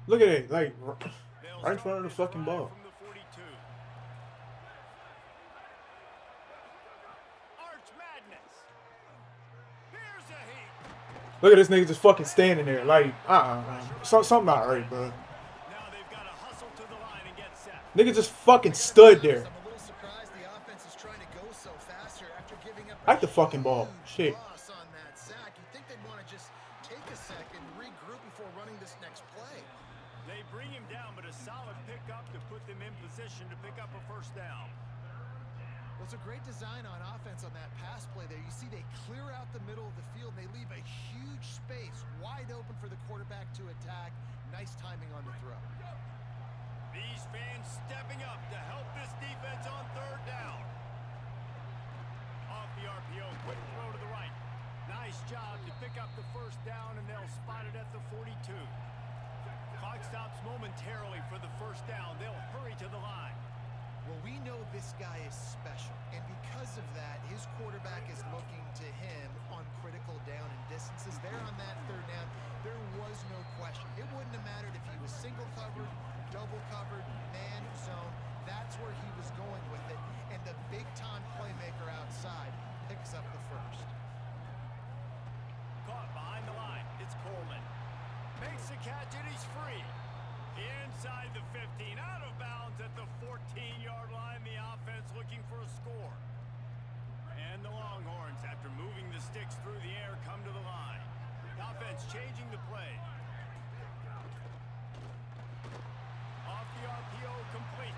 Look at it, like right in front of the fucking ball. Look at this nigga just fucking standing there, like something not right, bro. Nigga just fucking stood there. I like the fucking ball, shit. They bring him down, but a solid pickup to put them in position to pick up a 1st down. Well, it's a great design on offense on that pass play there. You see they clear out the middle of the field. They leave a huge space wide open for the quarterback to attack. Nice timing on the throw. These fans stepping up to help this defense on 3rd down. Off the RPO, quick throw to the right. Nice job to pick up the 1st down, and they'll spot it at the 42. Clock stops momentarily for the 1st down. They'll hurry to the line. Well, we know this guy is special, and because of that, his quarterback is looking to him on critical down and distances. There on that 3rd down, there was no question. It wouldn't have mattered if he was single covered, double covered, man zone. That's where he was going with it, and the big-time playmaker outside picks up the 1st. Caught behind the line. It's Coleman. Makes the catch, and he's free. Inside the 15, out of bounds at the 14-yard line. The offense looking for a score. And the Longhorns, after moving the sticks through the air, come to the line. The offense changing the play. Off the RPO, complete.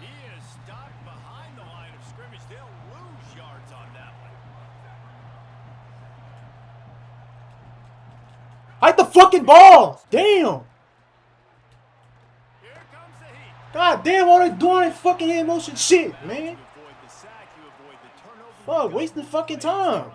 He is stopped behind the line of scrimmage. They'll lose yards on that one. Hide the fucking ball! Damn! Here comes the heat. God damn, all they doing is fucking hand motion shit, man. Fuck, wasting fucking time.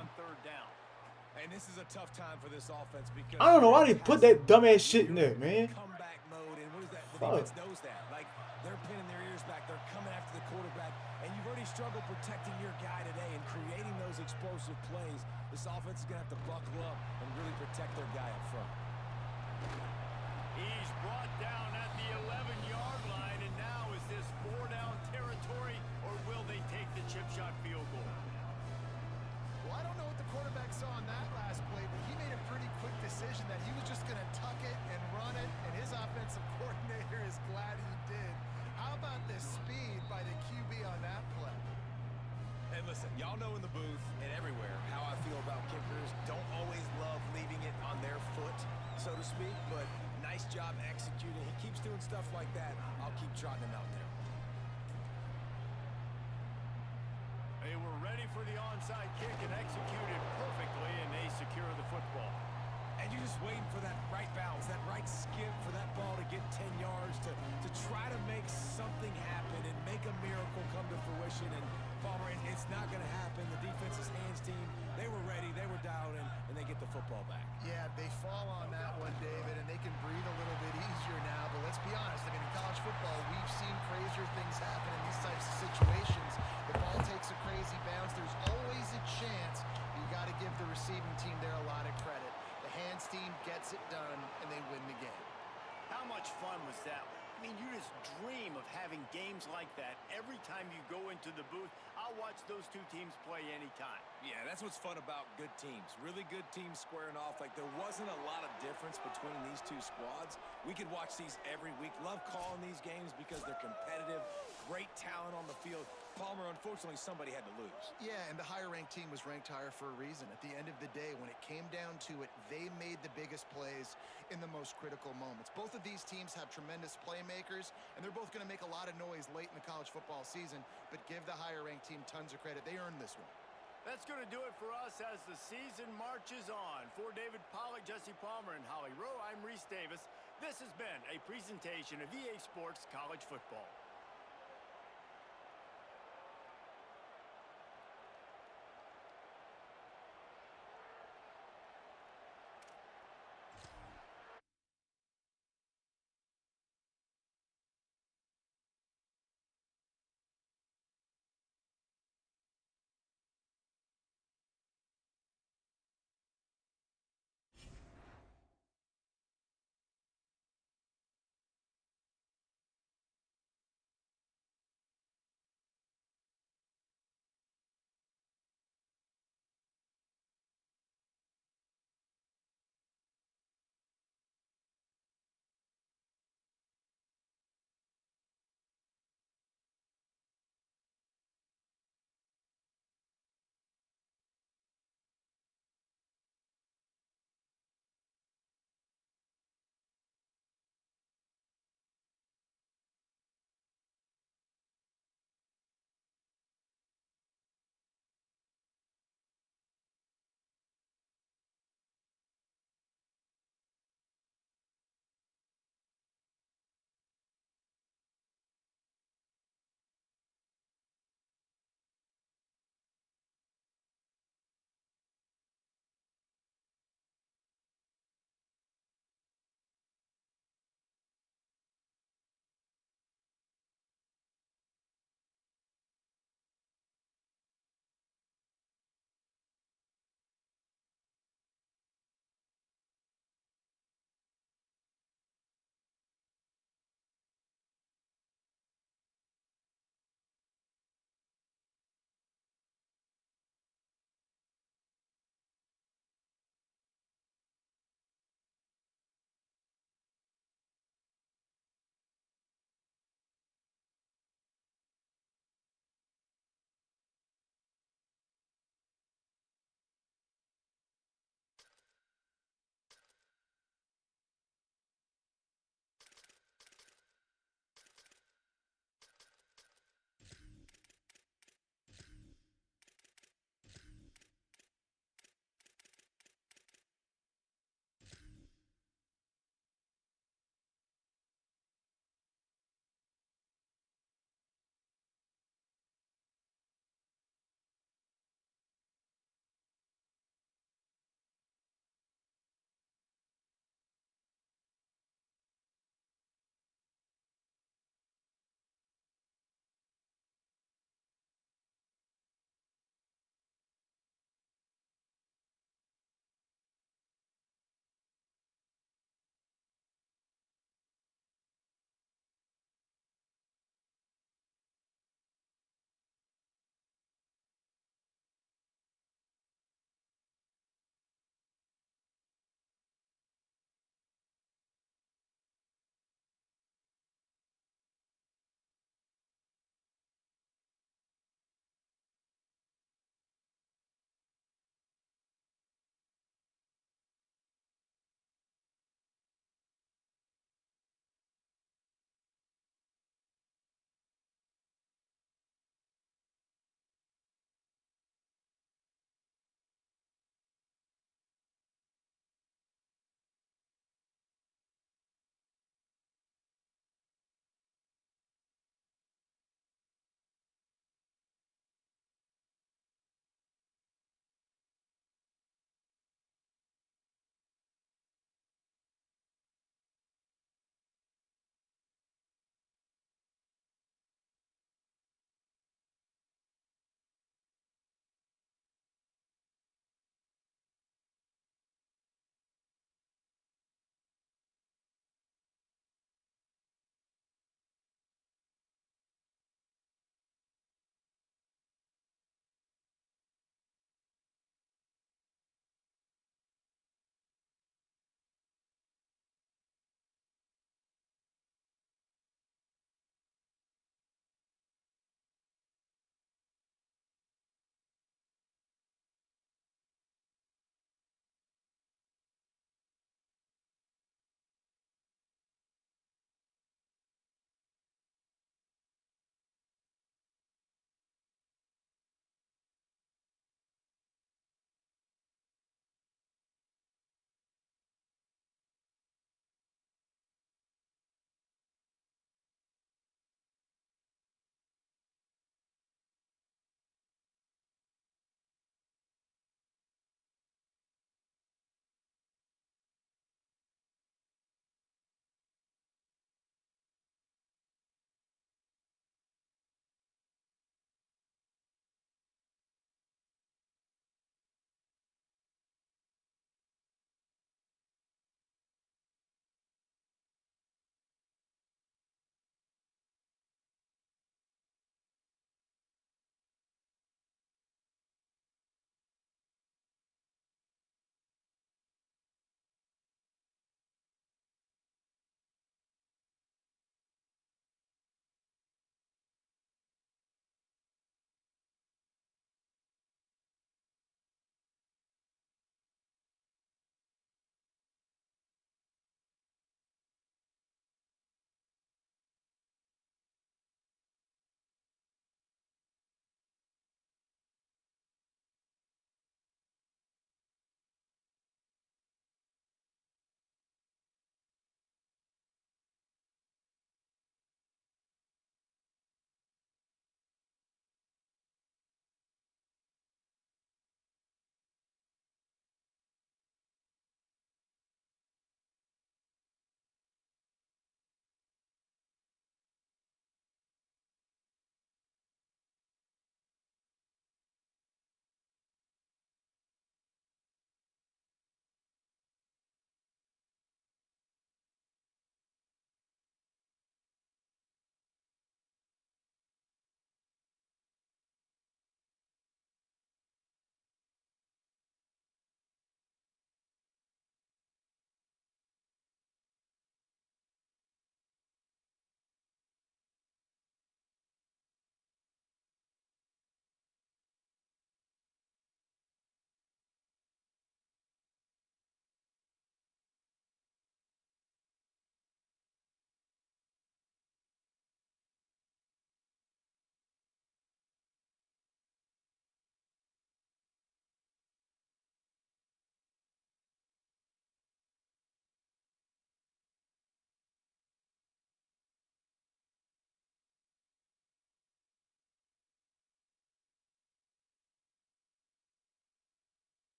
And this is a tough time for this offense because I don't know why they put that dumbass shit in there, man. Comeback mode, and what is that? The Fuck. defense knows that. Like, they're pinning their ears back. They're coming after the quarterback. And you've already struggled protecting your guy today and creating those explosive plays. This offense is going to have to buckle up and really protect their guy up front. He's brought down at the 11-yard line, and now is this 4-down territory, or will they take the chip shot field goal? Well, I don't know what the quarterback saw on that last play, but he made a pretty quick decision that he was just going to tuck it and run it, and his offensive coordinator is glad he did. How about the speed by the QB on that play? And listen, y'all know in the booth and everywhere how I feel about kickers. Don't always love leaving it on their foot, so to speak, but nice job executing. He keeps doing stuff like that. I'll keep trotting him out there. They were ready for the onside kick and executed perfectly, and they secure the football. And you're just waiting for that right bounce, that right skip for that ball to get 10 yards to try to make something happen and make a miracle come to fruition. And Palmer, it's not going to happen. The defense's hands team, they were ready, they were dialed in, and they get the football back. Yeah, they fall on that one, David, and they can breathe a little bit easier now. But let's be honest, I mean, in college football, we've seen crazier things happen in these types of situations. The ball takes a crazy bounce. There's always a chance. You got to give the receiving team there a lot of credit. The hands team gets it done, and they win the game. How much fun was that? I mean, you just dream of having games like that every time you go into the booth. I'll watch those two teams play anytime. Yeah, that's what's fun about good teams. Really good teams squaring off. Like, there wasn't a lot of difference between these two squads. We could watch these every week. Love calling these games because they're competitive. Great talent on the field. Palmer, unfortunately, somebody had to lose. Yeah, and the higher-ranked team was ranked higher for a reason. At the end of the day, when it came down to it, they made the biggest plays in the most critical moments. Both of these teams have tremendous playmakers, and they're both going to make a lot of noise late in the college football season, but give the higher-ranked team tons of credit. They earned this one. That's going to do it for us as the season marches on. For David Pollack, Jesse Palmer, and Holly Rowe, I'm Reese Davis. This has been a presentation of EA Sports College Football.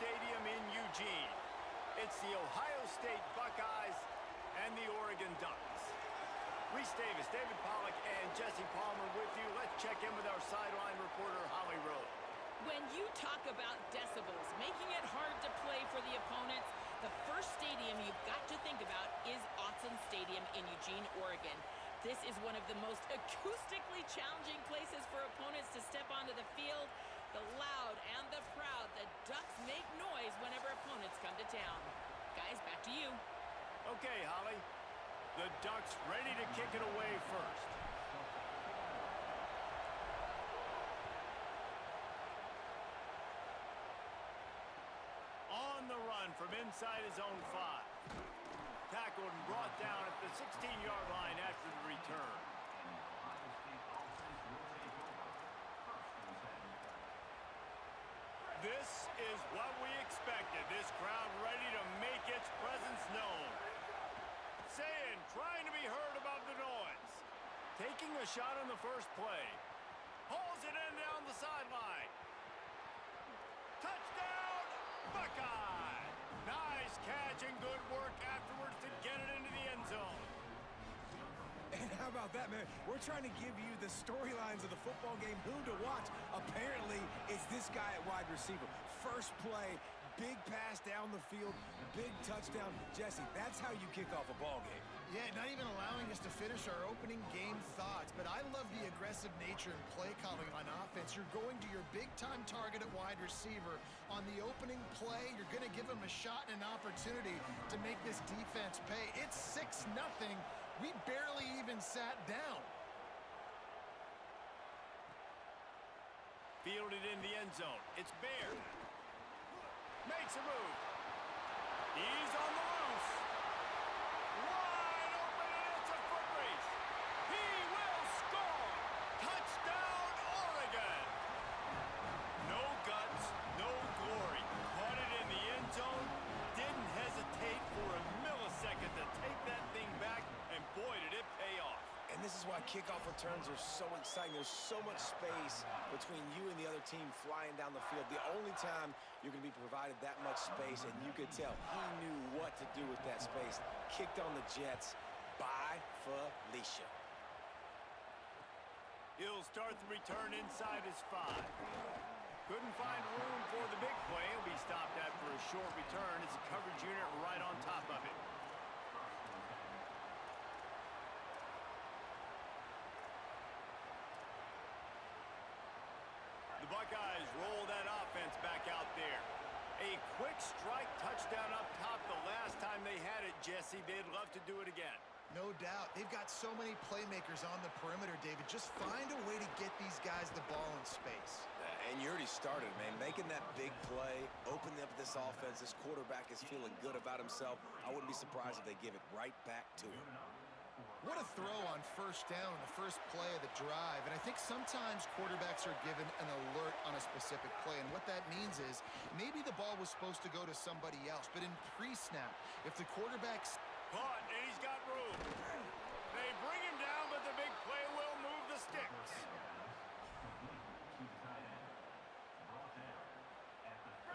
Stadium in Eugene. It's the Ohio State Buckeyes and the Oregon Ducks. Reese Davis, David Pollack, and Jesse Palmer with you. Let's check in with our sideline reporter, Holly Rowe. When you talk about decibels, making it hard to play for the opponents, the first stadium you've got to think about is Autzen Stadium in Eugene, Oregon. This is one of the most acoustically challenging places for opponents to step onto the field. The loud and the proud, the Ducks make noise whenever opponents come to town. Guys, back to you. Okay, Holly. The Ducks ready to kick it away first. On the run from inside his own 5. Tackled and brought down at the 16-yard line after the return. This is what we expected. This crowd ready to make its presence known. Saying, trying to be heard above the noise. Taking a shot on the first play. Hauls it in down the sideline. Touchdown, Buckeye! Nice catch and good work afterwards to get it into the end zone. And how about that, man? We're trying to give you the storylines of the football game, who to watch. Apparently, it's this guy at wide receiver. First play, big pass down the field, big touchdown. Jesse, that's how you kick off a ball game. Yeah, not even allowing us to finish our opening game thoughts, but I love the aggressive nature and play calling on offense. You're going to your big-time target at wide receiver. On the opening play, you're going to give him a shot and an opportunity to make this defense pay. It's 6-0. We barely even sat down. Fielded in the end zone. It's Bear. Makes a move. He's on the loose. Wide open, and it's a foot race. He will score. Touchdown, Oregon. No guts, no glory. Caught it in the end zone. Didn't hesitate for a millisecond to take that thing back, and boy, did it pay off. And this is why kickoff returns are so exciting. There's so much space between you and the other team flying down the field. The only time you're going to be provided that much space, and you could tell he knew what to do with that space. Kicked on the Jets by Felicia. He'll start the return inside his 5. Couldn't find room for the big play. He'll be stopped after a short return. It's a coverage unit right on top of it. The Buckeyes roll that offense back out there. A quick strike touchdown up top the last time they had it, Jesse. They'd love to do it again. No doubt. They've got so many playmakers on the perimeter, David. Just find a way to get these guys the ball in space. And you already started, man. Making that big play, opening up this offense. This quarterback is feeling good about himself. I wouldn't be surprised if they give it right back to him. What a throw on first down, the first play of the drive. And I think sometimes quarterbacks are given an alert on a specific play. And what that means is maybe the ball was supposed to go to somebody else. But in pre-snap, if the quarterback's caught, and he's got room. They bring him down, but the big play will move the sticks.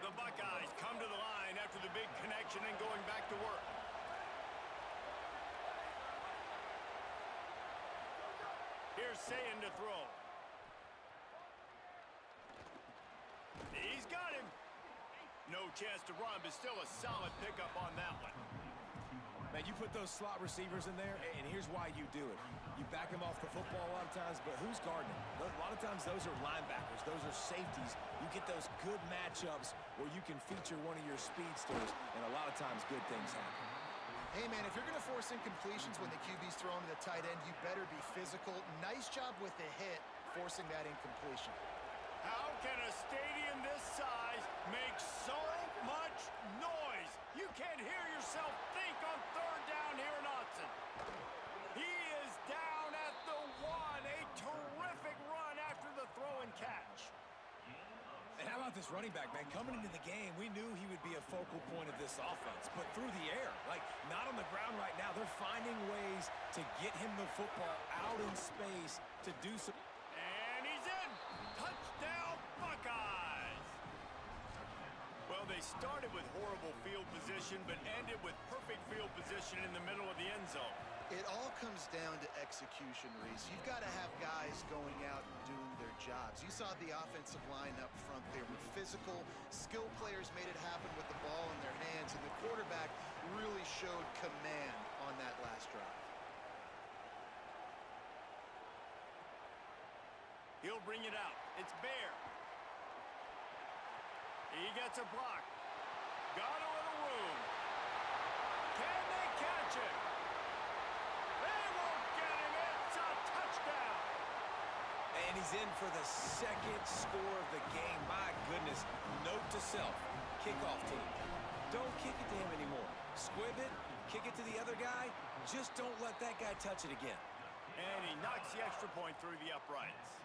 The Buckeyes come to the line after the big connection and going back to work. Here's Sayin to throw. He's got him. No chance to run, but still a solid pickup on that one. Man, you put those slot receivers in there, and here's why you do it. You back them off the football a lot of times, but who's guarding them? A lot of times those are linebackers. Those are safeties. You get those good matchups where you can feature one of your speedsters, and a lot of times good things happen. Hey, man, if you're going to force incompletions when the QB's thrown to the tight end, you better be physical. Nice job with the hit, forcing that incompletion. How can a stadium this size make so much noise? You can't hear yourself think on third down here in Autzen. He is down at the 1. A terrific run after the throw and catch. And how about this running back, man? Coming into the game, we knew he would be a focal point of this offense, but through the air, like not on the ground right now. They're finding ways to get him the football out in space to do some. And he's in. Touchdown, Buckeyes. Well, they started with horrible field position, but ended with perfect field position in the middle of the end zone. It all comes down to execution, Reese. You've got to have guys going out and doing their jobs. You saw the offensive line up front. They were physical. Skilled players made it happen with the ball in their hands, and the quarterback really showed command on that last drive. He'll bring it out. It's Bear. He gets a block. Got a little room. Can they catch it? They won't get him. It's a touchdown. And he's in for the second score of the game. My goodness. Note to self. Kickoff team. Don't kick it to him anymore. Squib it. Kick it to the other guy. Just don't let that guy touch it again. And he knocks the extra point through the uprights.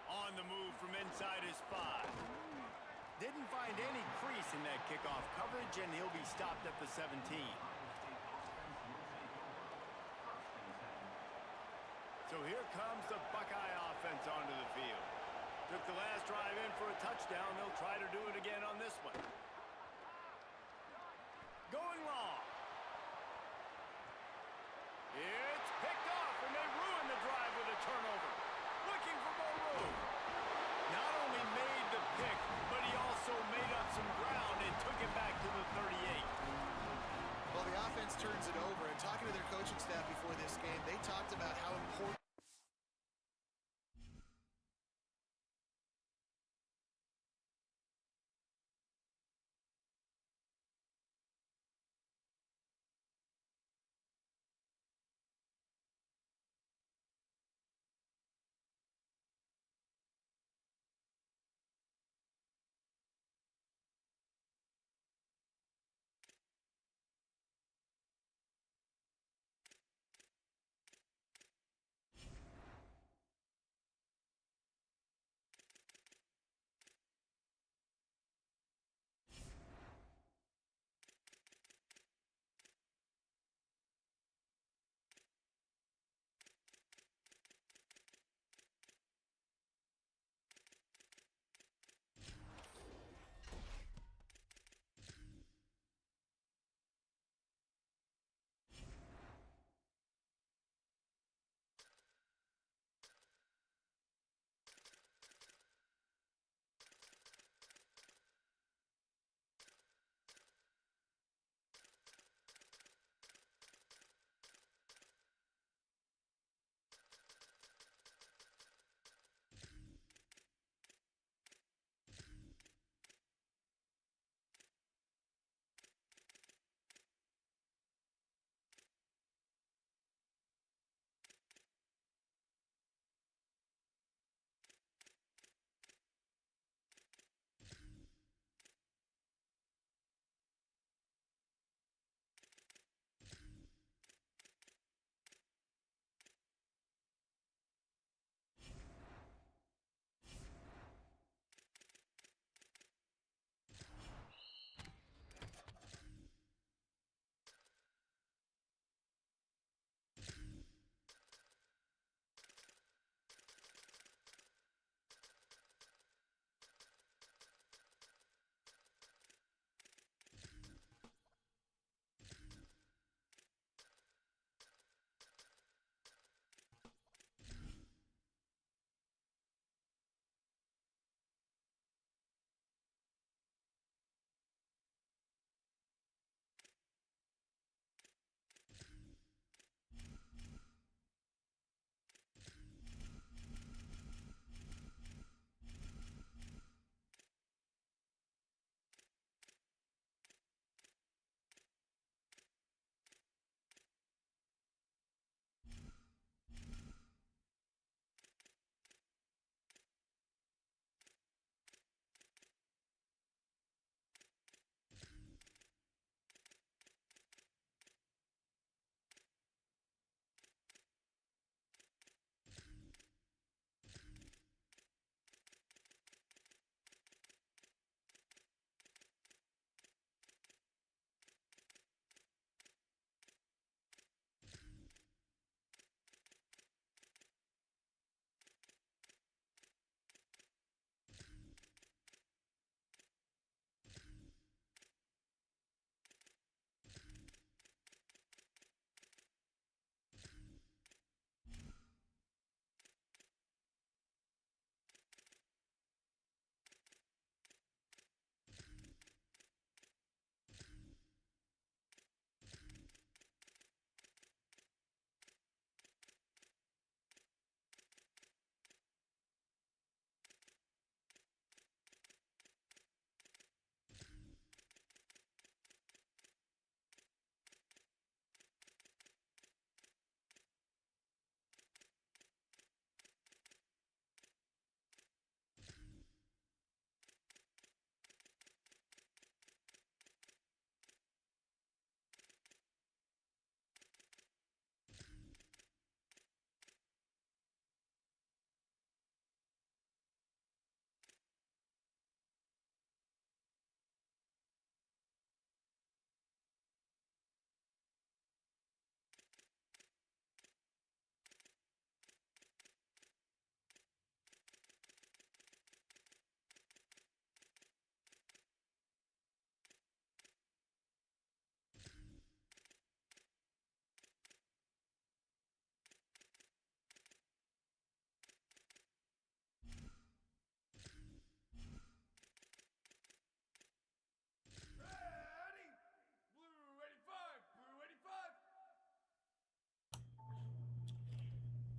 On the move from inside his 5. Didn't find any crease in that kickoff coverage, and he'll be stopped at the 17. So here comes the Buckeye offense onto the field. Took the last drive in for a touchdown. They'll try to do it again on this one. Going long. It's picked off, and they ruin the drive with a turnover. Looking for more room. Not only made the pick, but he also made up some ground and took it back to the 38. Well, the offense turns it over, and talking to their coaching staff before this game, they talked about how important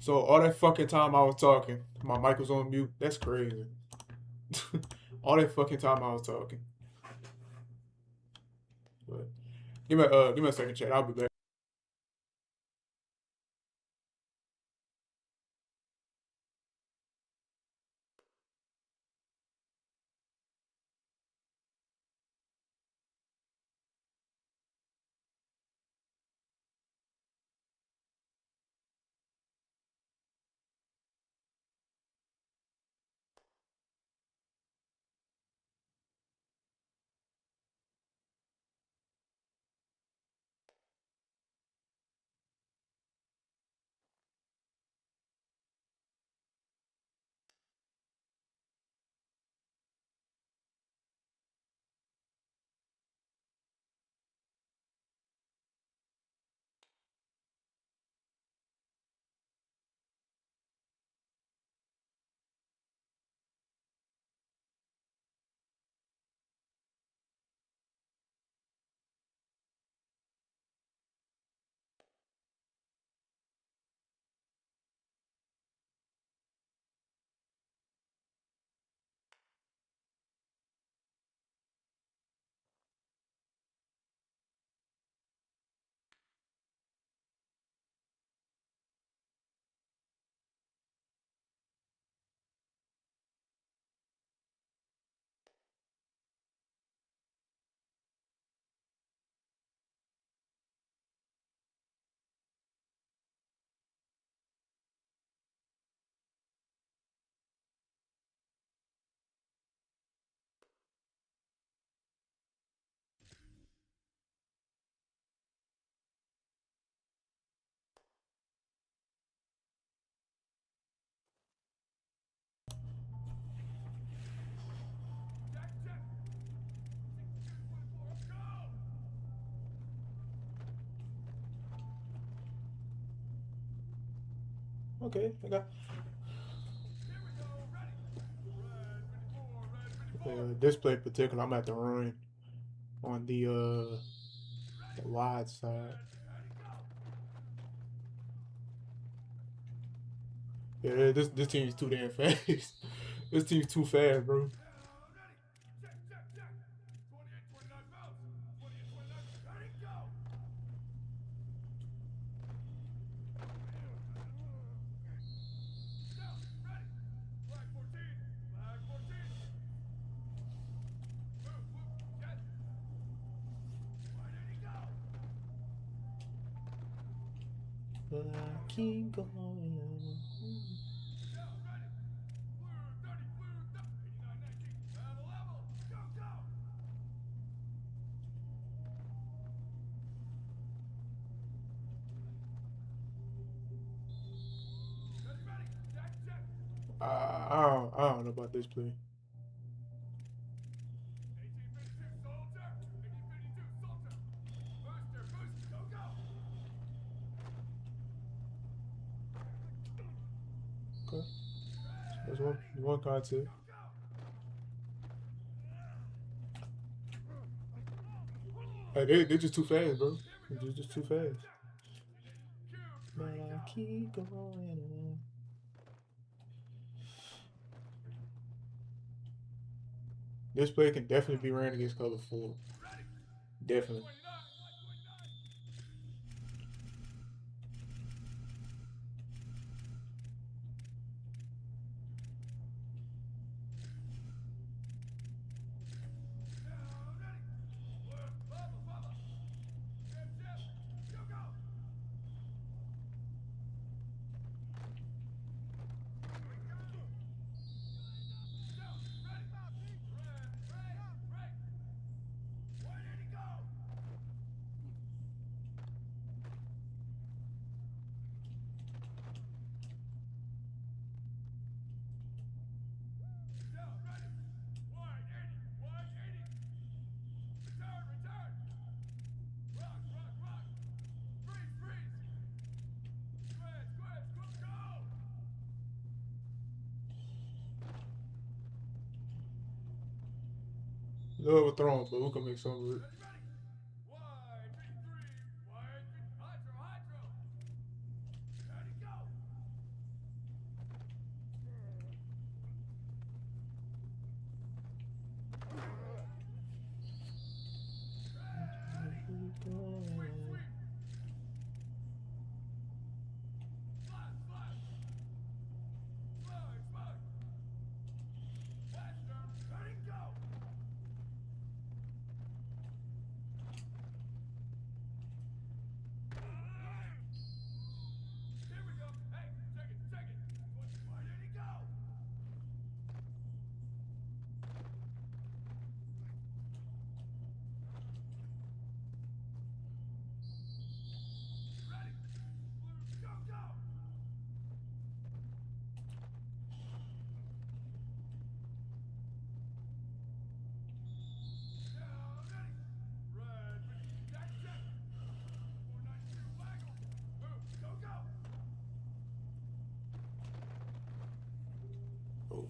So all that fucking time I was talking, my mic was on mute. That's crazy. All that fucking time I was talking. But give me a second, chat. I'll be back. Okay, I got display in particular. I'm at the run on the wide side. Yeah, this team's too damn fast. This team's too fast, bro. But I keep going. I don't know about this play. Okay, that's one concept. Hey, they're just too fast, bro. They're just too fast. But I keep going on. This play can definitely be ran against color 4. Definitely. Little overthrown, but who can make some of it? Oh.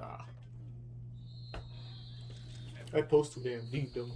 Ah. That post too damn deep though.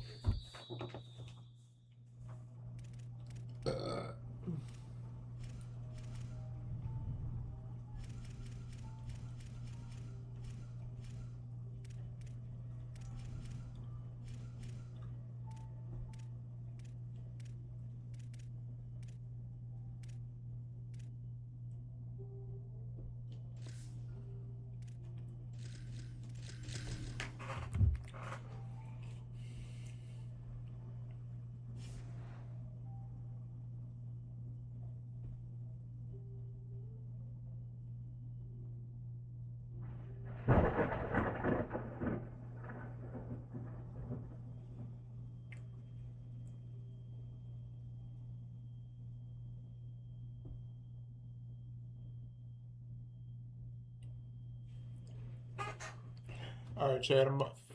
All right, Chad. I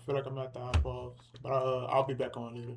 feel like I'm at the hop off, but I'll be back on later.